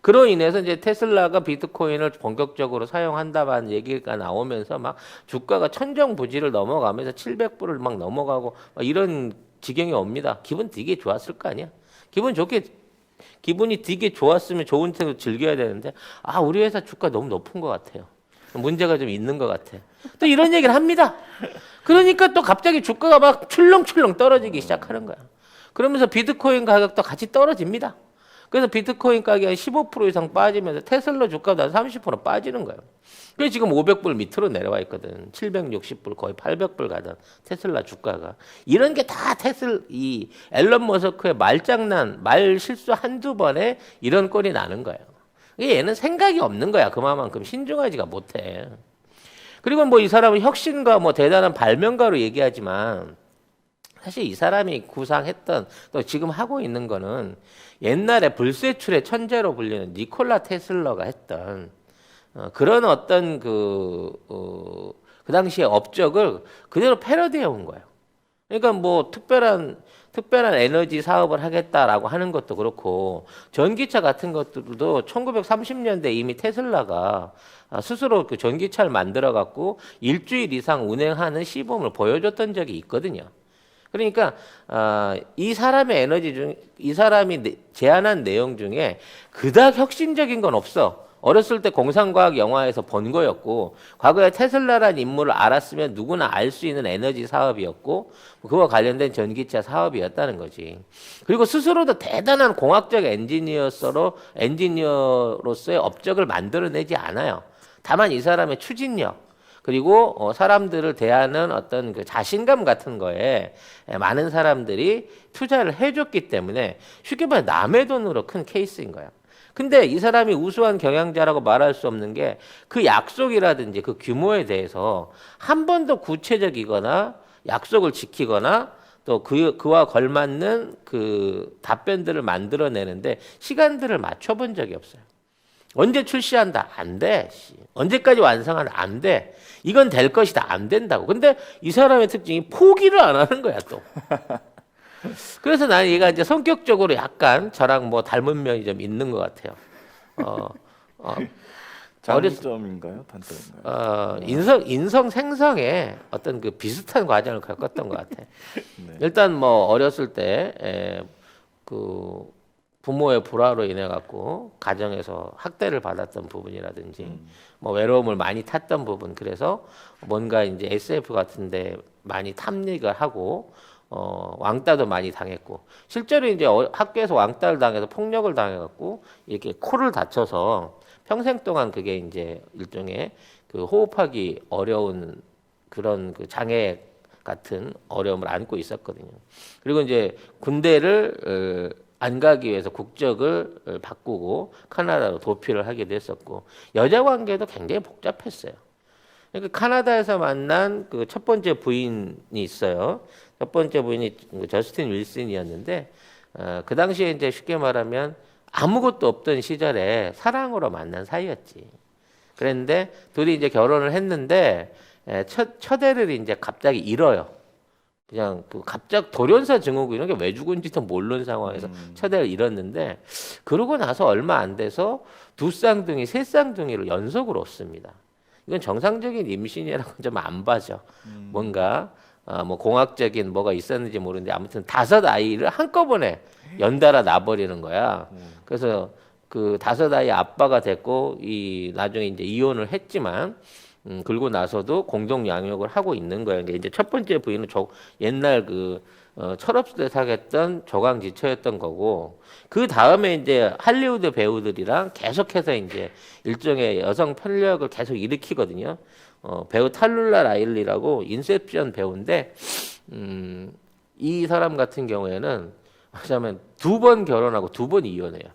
그로 인해서 이제 테슬라가 비트코인을 본격적으로 사용한다는 얘기가 나오면서 막 주가가 천정부지를 넘어가면서 700불을 막 넘어가고 막 이런 지경이 옵니다. 기분 되게 좋았을 거 아니야. 기분 좋게 기분이 되게 좋았으면 좋은 태도 즐겨야 되는데 아 우리 회사 주가 너무 높은 것 같아요. 문제가 좀 있는 것 같아. 또 이런 얘기를 합니다. 그러니까 또 갑자기 주가가 막 출렁출렁 떨어지기 시작하는 거야. 그러면서 비트코인 가격도 같이 떨어집니다. 그래서 비트코인 가격이 15% 이상 빠지면서 테슬라 주가도 한 30% 빠지는 거예요. 그래서 지금 500불 밑으로 내려와 있거든. 760불 거의 800불 가던 테슬라 주가가. 이런 게 다 이 앨런 머스크의 말장난, 말 실수 한두 번에 이런 꼴이 나는 거예요. 얘는 생각이 없는 거야. 그만큼 신중하지가 못해. 그리고 뭐 이 사람은 혁신가 뭐 대단한 발명가로 얘기하지만 사실 이 사람이 구상했던 또 지금 하고 있는 거는 옛날에 불세출의 천재로 불리는 니콜라 테슬라가 했던 그런 어떤 그 당시의 업적을 그대로 패러디해 온 거예요. 그러니까 뭐 특별한 에너지 사업을 하겠다라고 하는 것도 그렇고 전기차 같은 것들도 1930년대 이미 테슬라가 스스로 그 전기차를 만들어 갖고 일주일 이상 운행하는 시범을 보여줬던 적이 있거든요. 그러니까 이 사람의 이 사람이 제안한 내용 중에 그닥 혁신적인 건 없어. 어렸을 때 공상과학 영화에서 본 거였고 과거에 테슬라라는 인물을 알았으면 누구나 알 수 있는 에너지 사업이었고 그와 관련된 전기차 사업이었다는 거지. 그리고 스스로도 대단한 공학적 엔지니어로서의 업적을 만들어내지 않아요. 다만 이 사람의 추진력 그리고 사람들을 대하는 어떤 그 자신감 같은 거에 많은 사람들이 투자를 해줬기 때문에 쉽게 말해 남의 돈으로 큰 케이스인 거야. 근데 이 사람이 우수한 경영자라고 말할 수 없는 게 그 약속이라든지 그 규모에 대해서 한 번도 구체적이거나 약속을 지키거나 또 그와 걸맞는 그 답변들을 만들어내는데 시간들을 맞춰본 적이 없어요. 언제 출시한다? 안 돼. 언제까지 완성한다? 안 돼. 이건 될 것이다. 안 된다고. 근데 이 사람의 특징이 포기를 안 하는 거야, 또. 그래서 나는 얘가 이제 성격적으로 약간 저랑 뭐 닮은 면이 좀 있는 것 같아요. 장점인가요? 단점인가요? 인성 생성에 어떤 그 비슷한 과정을 겪었던 것 같아. 네. 일단 뭐 어렸을 때 그 부모의 불화로 인해 갖고 가정에서 학대를 받았던 부분이라든지 뭐 외로움을 많이 탔던 부분 그래서 뭔가 이제 SF 같은데 많이 탐닉을 하고 왕따도 많이 당했고 실제로 이제 학교에서 왕따를 당해서 폭력을 당해갖고 이렇게 코를 다쳐서 평생 동안 그게 이제 일종의 그 호흡하기 어려운 그런 그 장애 같은 어려움을 안고 있었거든요. 그리고 이제 군대를 안 가기 위해서 국적을 바꾸고 카나다로 도피를 하게 됐었고 여자 관계도 굉장히 복잡했어요. 그러니까 카나다에서 만난 그 첫 번째 부인이 있어요. 첫 번째 부인이 저스틴 윌슨이었는데 그 당시에 이제 쉽게 말하면 아무것도 없던 시절에 사랑으로 만난 사이였지. 그런데 둘이 이제 결혼을 했는데 첫 애를 이제 갑자기 잃어요. 그냥 그 갑작 돌연사 증후군 이런 게 왜 죽은지도 모르는 상황에서 첫 애를 잃었는데 그러고 나서 얼마 안 돼서 두 쌍둥이, 세 쌍둥이를 연속으로 얻습니다. 이건 정상적인 임신이라고 좀 안 봐죠. 뭔가 뭐 공학적인 뭐가 있었는지 모르는데 아무튼 5아이를 한꺼번에 연달아 낳아버리는 거야. 그래서 그 5아이 아빠가 됐고 나중에 이제 이혼을 했지만 그러고 나서도 공동 양육을 하고 있는 거예요. 그러니까 이제 첫 번째 부인은 옛날 그 철없을 때 사귀었던 조강지처였던 거고 그 다음에 이제 할리우드 배우들이랑 계속해서 이제 일종의 여성 편력을 계속 일으키거든요. 배우 탈룰라 라일리라고 인셉션 배우인데 이 사람 같은 경우에는 하자면 2번 결혼하고 2번 이혼해요.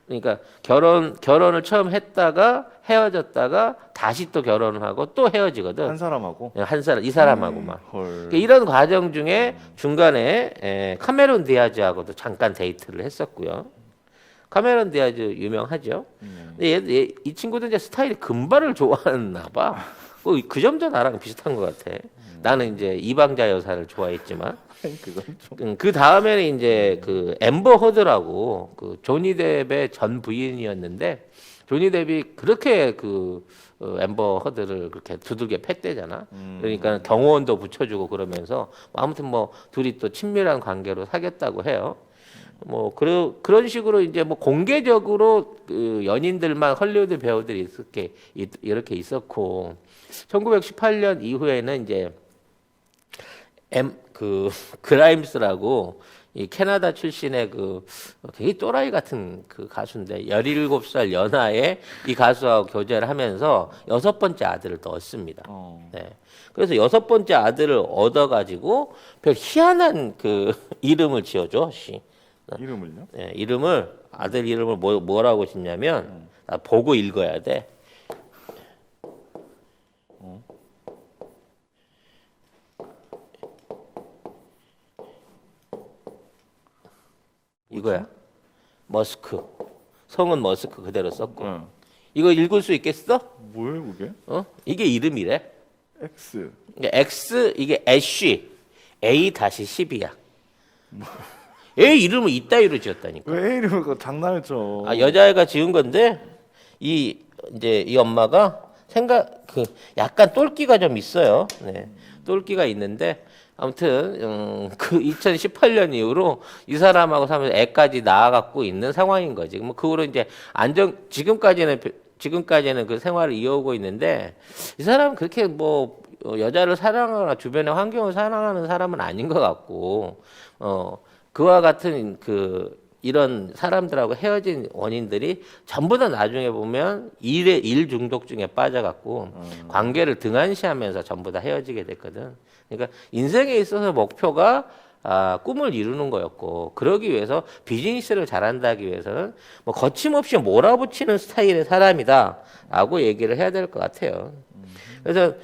그러니까 결혼을 처음 했다가 헤어졌다가 다시 또 결혼을 하고 또 헤어지거든. 한 사람하고? 이 사람하고만. 그러니까 이런 과정 중에 중간에 카메론 디아즈하고도 잠깐 데이트를 했었고요. 카메론 디아즈 유명하죠. 근데 이 친구도 이제 스타일이 금발을 좋아하나 봐. 그 점도 나랑 비슷한 것 같아. 나는 이제 이방자 여사를 좋아했지만. 그 다음에는 이제 그 앰버 허드라고 그 조니 뎁의 전 부인이었는데 조니 뎁이 그렇게 그 앰버 허드를 그렇게 두들겨 팼대잖아. 그러니까 경호원도 붙여주고 그러면서 아무튼 뭐 둘이 또 친밀한 관계로 사귀었다고 해요. 뭐 그런 식으로 이제 뭐 공개적으로 그 연인들만 헐리우드 배우들이 이렇게 있었고 1918년 이후에는 이제 그라임스라고 이 캐나다 출신의 그 되게 또라이 같은 그 가수인데 17살 연하에 이 가수하고 교제를 하면서 6번째 아들을 또 얻습니다. 네. 그래서 6번째 아들을 얻어가지고 별 희한한 그 이름을 지어줘. 이름을요? 네, 아들 이름을 뭐라고 짓냐면 나 보고 읽어야 돼. 이거야. 머스크. 성은 머스크 그대로 썼고. 이거 읽을 수 있겠어? 뭐예요 그게? 이게 이름이래. X. 이게 애쉬. A-10이야. 애 이름을 이따위로 지었다니까. 왜 이름을 그 장난을 쳐? 여자애가 지은 건데 이 엄마가 약간 똘끼가 좀 있어요. 네. 똘끼가 있는데 아무튼 그 2018년 이후로 이 사람하고 살면서 애까지 낳아갖고 있는 상황인 거지. 뭐 그 후로 이제 지금까지는 그 생활을 이어오고 있는데 이 사람은 그렇게 뭐 여자를 사랑하거나 주변의 환경을 사랑하는 사람은 아닌 것 같고 그와 같은 이런 사람들하고 헤어진 원인들이 전부 다 나중에 보면 일 중독 중에 빠져갖고 관계를 등한시하면서 전부 다 헤어지게 됐거든. 그러니까 인생에 있어서 목표가 꿈을 이루는 거였고 그러기 위해서 비즈니스를 잘한다기 위해서는 뭐 거침없이 몰아붙이는 스타일의 사람이다라고 얘기를 해야 될 것 같아요. 그래서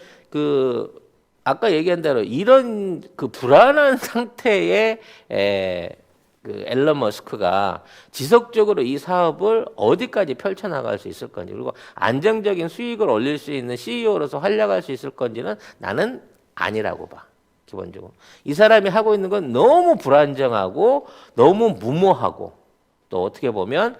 아까 얘기한 대로 이런 불안한 상태의 앨런 머스크가 지속적으로 이 사업을 어디까지 펼쳐나갈 수 있을 건지 그리고 안정적인 수익을 올릴 수 있는 CEO로서 활약할 수 있을 건지는 나는 아니라고 봐. 기본적으로. 이 사람이 하고 있는 건 너무 불안정하고 너무 무모하고 또 어떻게 보면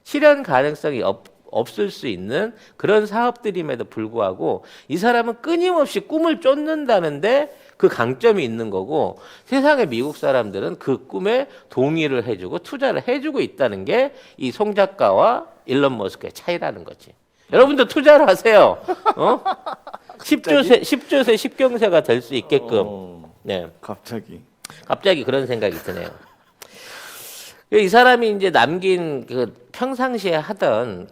실현 가능성이 없을 수 있는 그런 사업들임에도 불구하고 이 사람은 끊임없이 꿈을 쫓는다는데 그 강점이 있는 거고 세상의 미국 사람들은 그 꿈에 동의를 해주고 투자를 해주고 있다는 게 이 송 작가와 일론 머스크의 차이라는 거지. 여러분도 투자를 하세요. 10조세 10경세가 될 수 있게끔. 네. 갑자기 그런 생각이 드네요. 이 사람이 이제 남긴 평상시에 하던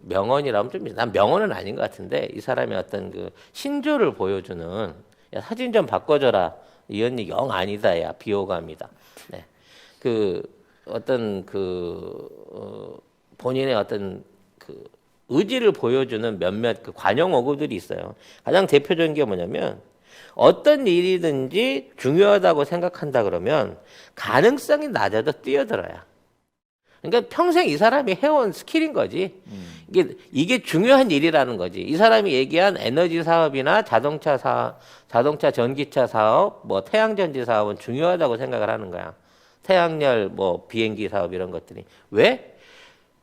명언이라면 난 명언은 아닌 것 같은데 이 사람의 어떤 신조를 보여주는 야, 사진 좀 바꿔줘라. 이 언니 영 아니다. 야, 비호감이다. 네. 본인의 어떤 의지를 보여주는 몇몇 관용 어구들이 있어요. 가장 대표적인 게 뭐냐면 어떤 일이든지 중요하다고 생각한다 그러면 가능성이 낮아도 뛰어들어야. 그러니까 평생 이 사람이 해온 스킬인 거지. 이게 중요한 일이라는 거지. 이 사람이 얘기한 에너지 사업이나 자동차 전기차 사업, 뭐 태양전지 사업은 중요하다고 생각을 하는 거야. 태양열, 뭐 비행기 사업 이런 것들이. 왜?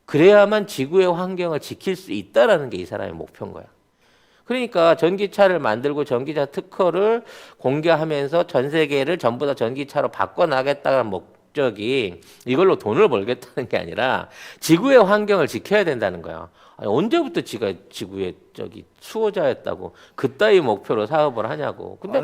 그래야만 지구의 환경을 지킬 수 있다라는 게 이 사람의 목표인 거야. 그러니까 전기차를 만들고 전기차 특허를 공개하면서 전 세계를 전부 다 전기차로 바꿔나가겠다는 목적이 이걸로 돈을 벌겠다는 게 아니라 지구의 환경을 지켜야 된다는 거야. 아니, 언제부터 지가 지구의 수호자였다고 그따위 목표로 사업을 하냐고. 근데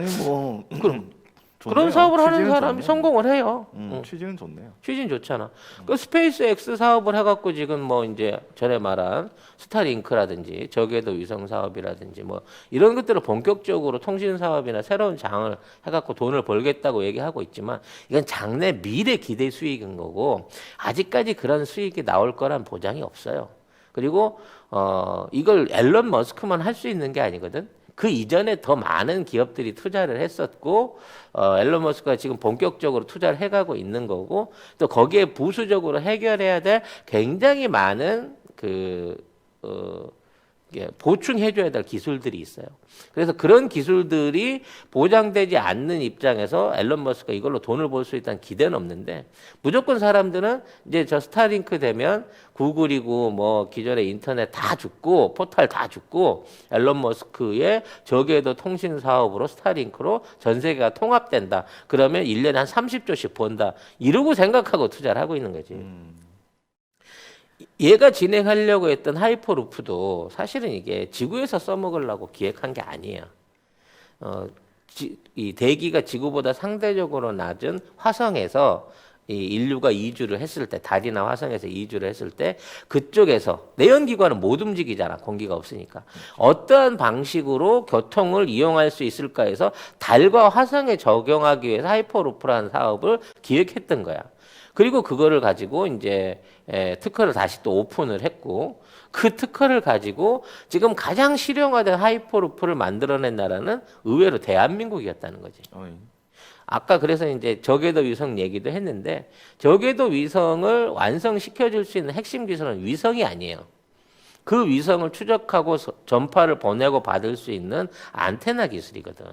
그런 사업을 하는 사람이 성공을 해요. 취지는 좋네요. 취지는 좋잖아. 그 스페이스 X 사업을 해갖고 지금 뭐 이제 전에 말한 스타링크라든지 저궤도 위성 사업이라든지 뭐 이런 것들을 본격적으로 통신 사업이나 새로운 장을 해갖고 돈을 벌겠다고 얘기하고 있지만 이건 장래 미래 기대 수익인 거고 아직까지 그런 수익이 나올 거란 보장이 없어요. 그리고 이걸 앨런 머스크만 할 수 있는 게 아니거든. 그 이전에 더 많은 기업들이 투자를 했었고 앨런 머스크가 지금 본격적으로 투자를 해가고 있는 거고 또 거기에 부수적으로 해결해야 될 굉장히 많은 보충해줘야 될 기술들이 있어요. 그래서 그런 기술들이 보장되지 않는 입장에서 앨런 머스크가 이걸로 돈을 벌 수 있다는 기대는 없는데 무조건 사람들은 이제 저 스타링크 되면 구글이고 뭐 기존의 인터넷 다 죽고 포탈 다 죽고 앨런 머스크의 저궤도 통신 사업으로 스타링크로 전 세계가 통합된다. 그러면 1년에 한 30조씩 번다. 이러고 생각하고 투자를 하고 있는 거지. 얘가 진행하려고 했던 하이퍼루프도 사실은 이게 지구에서 써먹으려고 기획한 게 아니에요. 이 대기가 지구보다 상대적으로 낮은 화성에서 이 인류가 이주를 했을 때, 달이나 화성에서 이주를 했을 때 그쪽에서 내연기관은 못 움직이잖아. 공기가 없으니까. 어떠한 방식으로 교통을 이용할 수 있을까 해서 달과 화성에 적용하기 위해서 하이퍼루프라는 사업을 기획했던 거야. 그리고 그거를 가지고 이제 특허를 다시 또 오픈을 했고 그 특허를 가지고 지금 가장 실용화된 하이퍼루프를 만들어낸 나라는 의외로 대한민국이었다는 거지. 아까 그래서 이제 저궤도 위성 얘기도 했는데 저궤도 위성을 완성시켜 줄 수 있는 핵심 기술은 위성이 아니에요. 그 위성을 추적하고 전파를 보내고 받을 수 있는 안테나 기술이거든.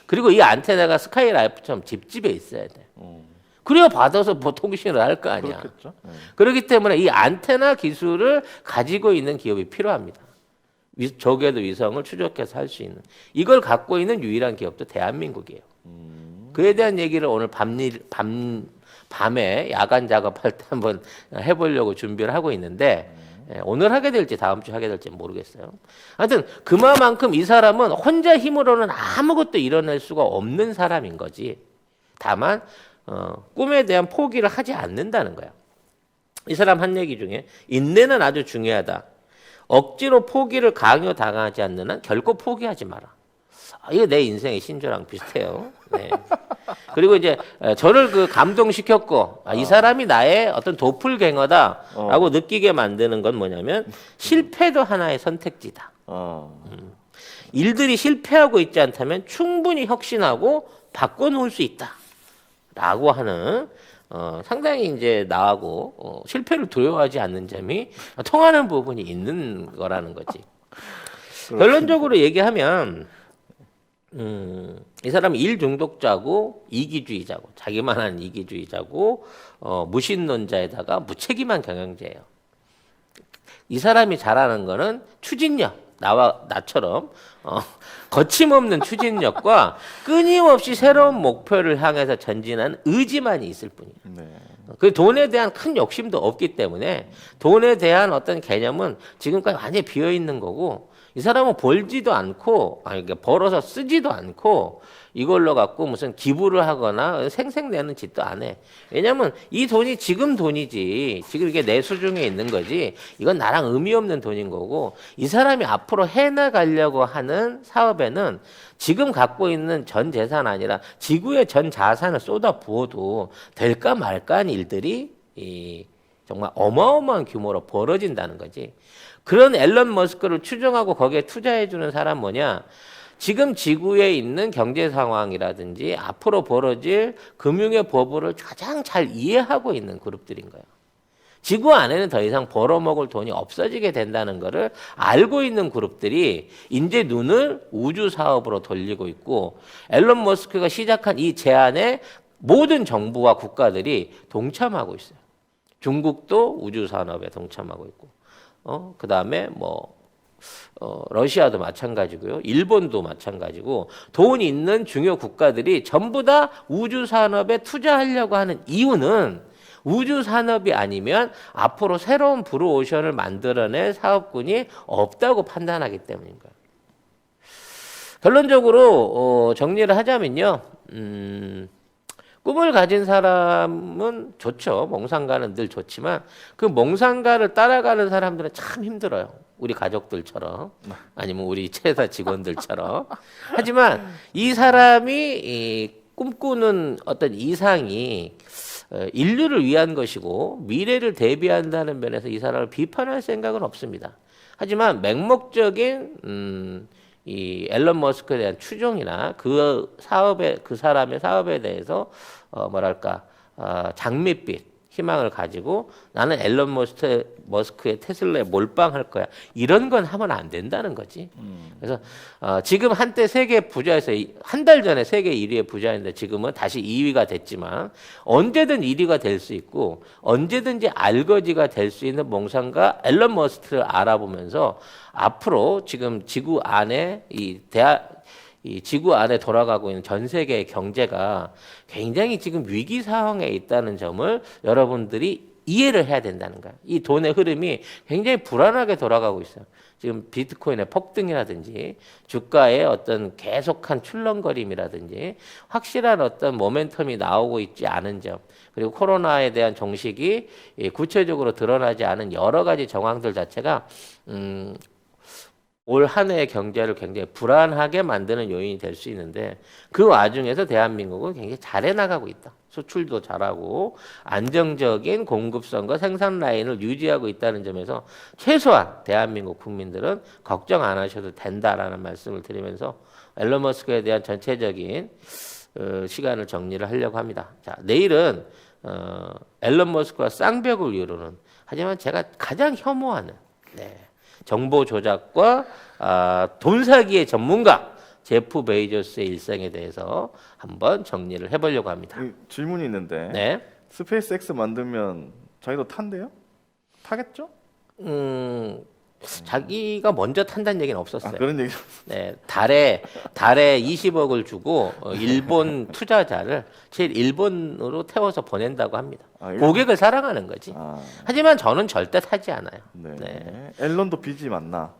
그리고 이 안테나가 스카이라이프처럼 집집에 있어야 돼. 그래야 받아서 뭐 통신을 할 거 아니야. 그렇겠죠. 그렇기 때문에 이 안테나 기술을 가지고 있는 기업이 필요합니다. 저궤도 위성을 추적해서 할 수 있는. 이걸 갖고 있는 유일한 기업도 대한민국이에요. 그에 대한 얘기를 오늘 밤에 야간 작업할 때 한번 해보려고 준비를 하고 있는데 오늘 하게 될지 다음 주 하게 될지 모르겠어요. 하여튼 그만큼 이 사람은 혼자 힘으로는 아무것도 이뤄낼 수가 없는 사람인 거지. 다만 꿈에 대한 포기를 하지 않는다는 거야. 이 사람 한 얘기 중에 인내는 아주 중요하다. 억지로 포기를 강요당하지 않는 한 결코 포기하지 마라. 이거 내 인생의 신조랑 비슷해요. 네. 그리고 이제 저를 그 감동시켰고 이 사람이 나의 어떤 도플갱어다라고 느끼게 만드는 건 뭐냐면 실패도 하나의 선택지다. 일들이 실패하고 있지 않다면 충분히 혁신하고 바꿔놓을 수 있다. 라고 하는 상당히 이제 나하고 실패를 두려워하지 않는 점이 통하는 부분이 있는 거라는 거지. 결론적으로 얘기하면 이 사람은 일 중독자고 이기주의자고 자기만한 이기주의자고 무신론자에다가 무책임한 경영자예요. 이 사람이 잘하는 거는 추진력, 나처럼 거침없는 추진력과 끊임없이 새로운 목표를 향해서 전진하는 의지만이 있을 뿐이에요. 네. 그 돈에 대한 큰 욕심도 없기 때문에 돈에 대한 어떤 개념은 지금까지 완전히 비어 있는 거고 이 사람은 벌지도 않고 그러니까 벌어서 쓰지도 않고 이걸로 갖고 무슨 기부를 하거나 생색내는 짓도 안 해. 왜냐면 이 돈이 지금 돈이지. 지금 이게 내 수중에 있는 거지. 이건 나랑 의미 없는 돈인 거고 이 사람이 앞으로 해나가려고 하는 사업에는 지금 갖고 있는 전 재산 아니라 지구의 전 자산을 쏟아 부어도 될까 말까 하는 일들이 정말 어마어마한 규모로 벌어진다는 거지. 그런 앨런 머스크를 추종하고 거기에 투자해주는 사람 뭐냐? 지금 지구에 있는 경제 상황이라든지 앞으로 벌어질 금융의 버블을 가장 잘 이해하고 있는 그룹들인 거예요. 지구 안에는 더 이상 벌어먹을 돈이 없어지게 된다는 것을 알고 있는 그룹들이 이제 눈을 우주 사업으로 돌리고 있고 앨런 머스크가 시작한 이 제안에 모든 정부와 국가들이 동참하고 있어요. 중국도 우주 산업에 동참하고 있고 그 다음에 러시아도 마찬가지고요. 일본도 마찬가지고 돈 있는 중요 국가들이 전부 다 우주 산업에 투자하려고 하는 이유는 우주 산업이 아니면 앞으로 새로운 블루오션을 만들어낼 사업군이 없다고 판단하기 때문인 거예요. 결론적으로 정리를 하자면요. 꿈을 가진 사람은 좋죠. 몽상가는 늘 좋지만 그 몽상가를 따라가는 사람들은 참 힘들어요. 우리 가족들처럼 아니면 우리 회사 직원들처럼. 하지만 이 사람이 꿈꾸는 어떤 이상이 인류를 위한 것이고 미래를 대비한다는 면에서 이 사람을 비판할 생각은 없습니다. 하지만 맹목적인 이 앨런 머스크에 대한 추종이나 그 사람의 사업에 대해서 장밋빛, 희망을 가지고 나는 앨런 머스크의 테슬라에 몰빵할 거야. 이런 건 하면 안 된다는 거지. 그래서 지금 한때 세계 부자에서 한 달 전에 세계 1위의 부자인데 지금은 다시 2위가 됐지만 언제든 1위가 될 수 있고 언제든지 알거지가 될 수 있는 몽상가 앨런 머스크를 알아보면서 앞으로 지금 지구 안에 이 지구 안에 돌아가고 있는 전 세계의 경제가 굉장히 지금 위기 상황에 있다는 점을 여러분들이 이해를 해야 된다는 거야. 이 돈의 흐름이 굉장히 불안하게 돌아가고 있어요. 지금 비트코인의 폭등이라든지 주가의 어떤 계속한 출렁거림이라든지 확실한 어떤 모멘텀이 나오고 있지 않은 점, 그리고 코로나에 대한 종식이 구체적으로 드러나지 않은 여러 가지 정황들 자체가 올 한 해의 경제를 굉장히 불안하게 만드는 요인이 될 수 있는데 그 와중에서 대한민국은 굉장히 잘해 나가고 있다. 수출도 잘하고 안정적인 공급선과 생산 라인을 유지하고 있다는 점에서 최소한 대한민국 국민들은 걱정 안 하셔도 된다라는 말씀을 드리면서 앨런 머스크에 대한 전체적인 시간을 정리를 하려고 합니다. 자, 내일은 앨런 머스크와 쌍벽을 이루는, 하지만 제가 가장 혐오하는 정보 조작과 돈 사기의 전문가 제프 베이조스의 일생에 대해서 한번 정리를 해보려고 합니다. 질문이 있는데 네. 스페이스X 만들면 자기도 탄대요? 타겠죠? 자기가 먼저 탄다는 얘기는 없었어요. 그런 얘기. 네, 달에 20억을 주고 일본 투자자를 제일 일본으로 태워서 보낸다고 합니다. 고객을 사랑하는 거지. 하지만 저는 절대 타지 않아요. 네. 앨런도 빚이 많나?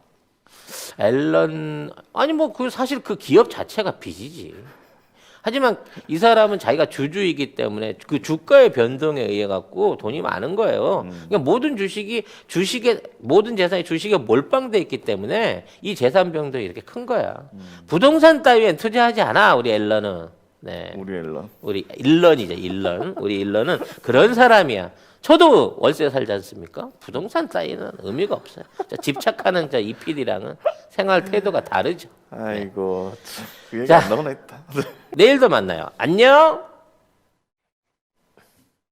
앨런 아니 뭐 그 사실 그 기업 자체가 빚이지. 하지만 이 사람은 자기가 주주이기 때문에 그 주가의 변동에 의해 갖고 돈이 많은 거예요. 그러니까 모든 모든 재산이 주식에 몰빵돼 있기 때문에 이 재산 변동이 이렇게 큰 거야. 부동산 따위엔 투자하지 않아 우리 앨런은. 네. 우리 일런이죠, 일런. 우리 일런은 그런 사람이야. 저도 월세 살지 않습니까? 부동산 따위는 의미가 없어요. 집착하는 이 PD랑은 생활 태도가 다르죠. 아이고, 그 얘기 자, 안 나오나 했다. 내일도 만나요. 안녕.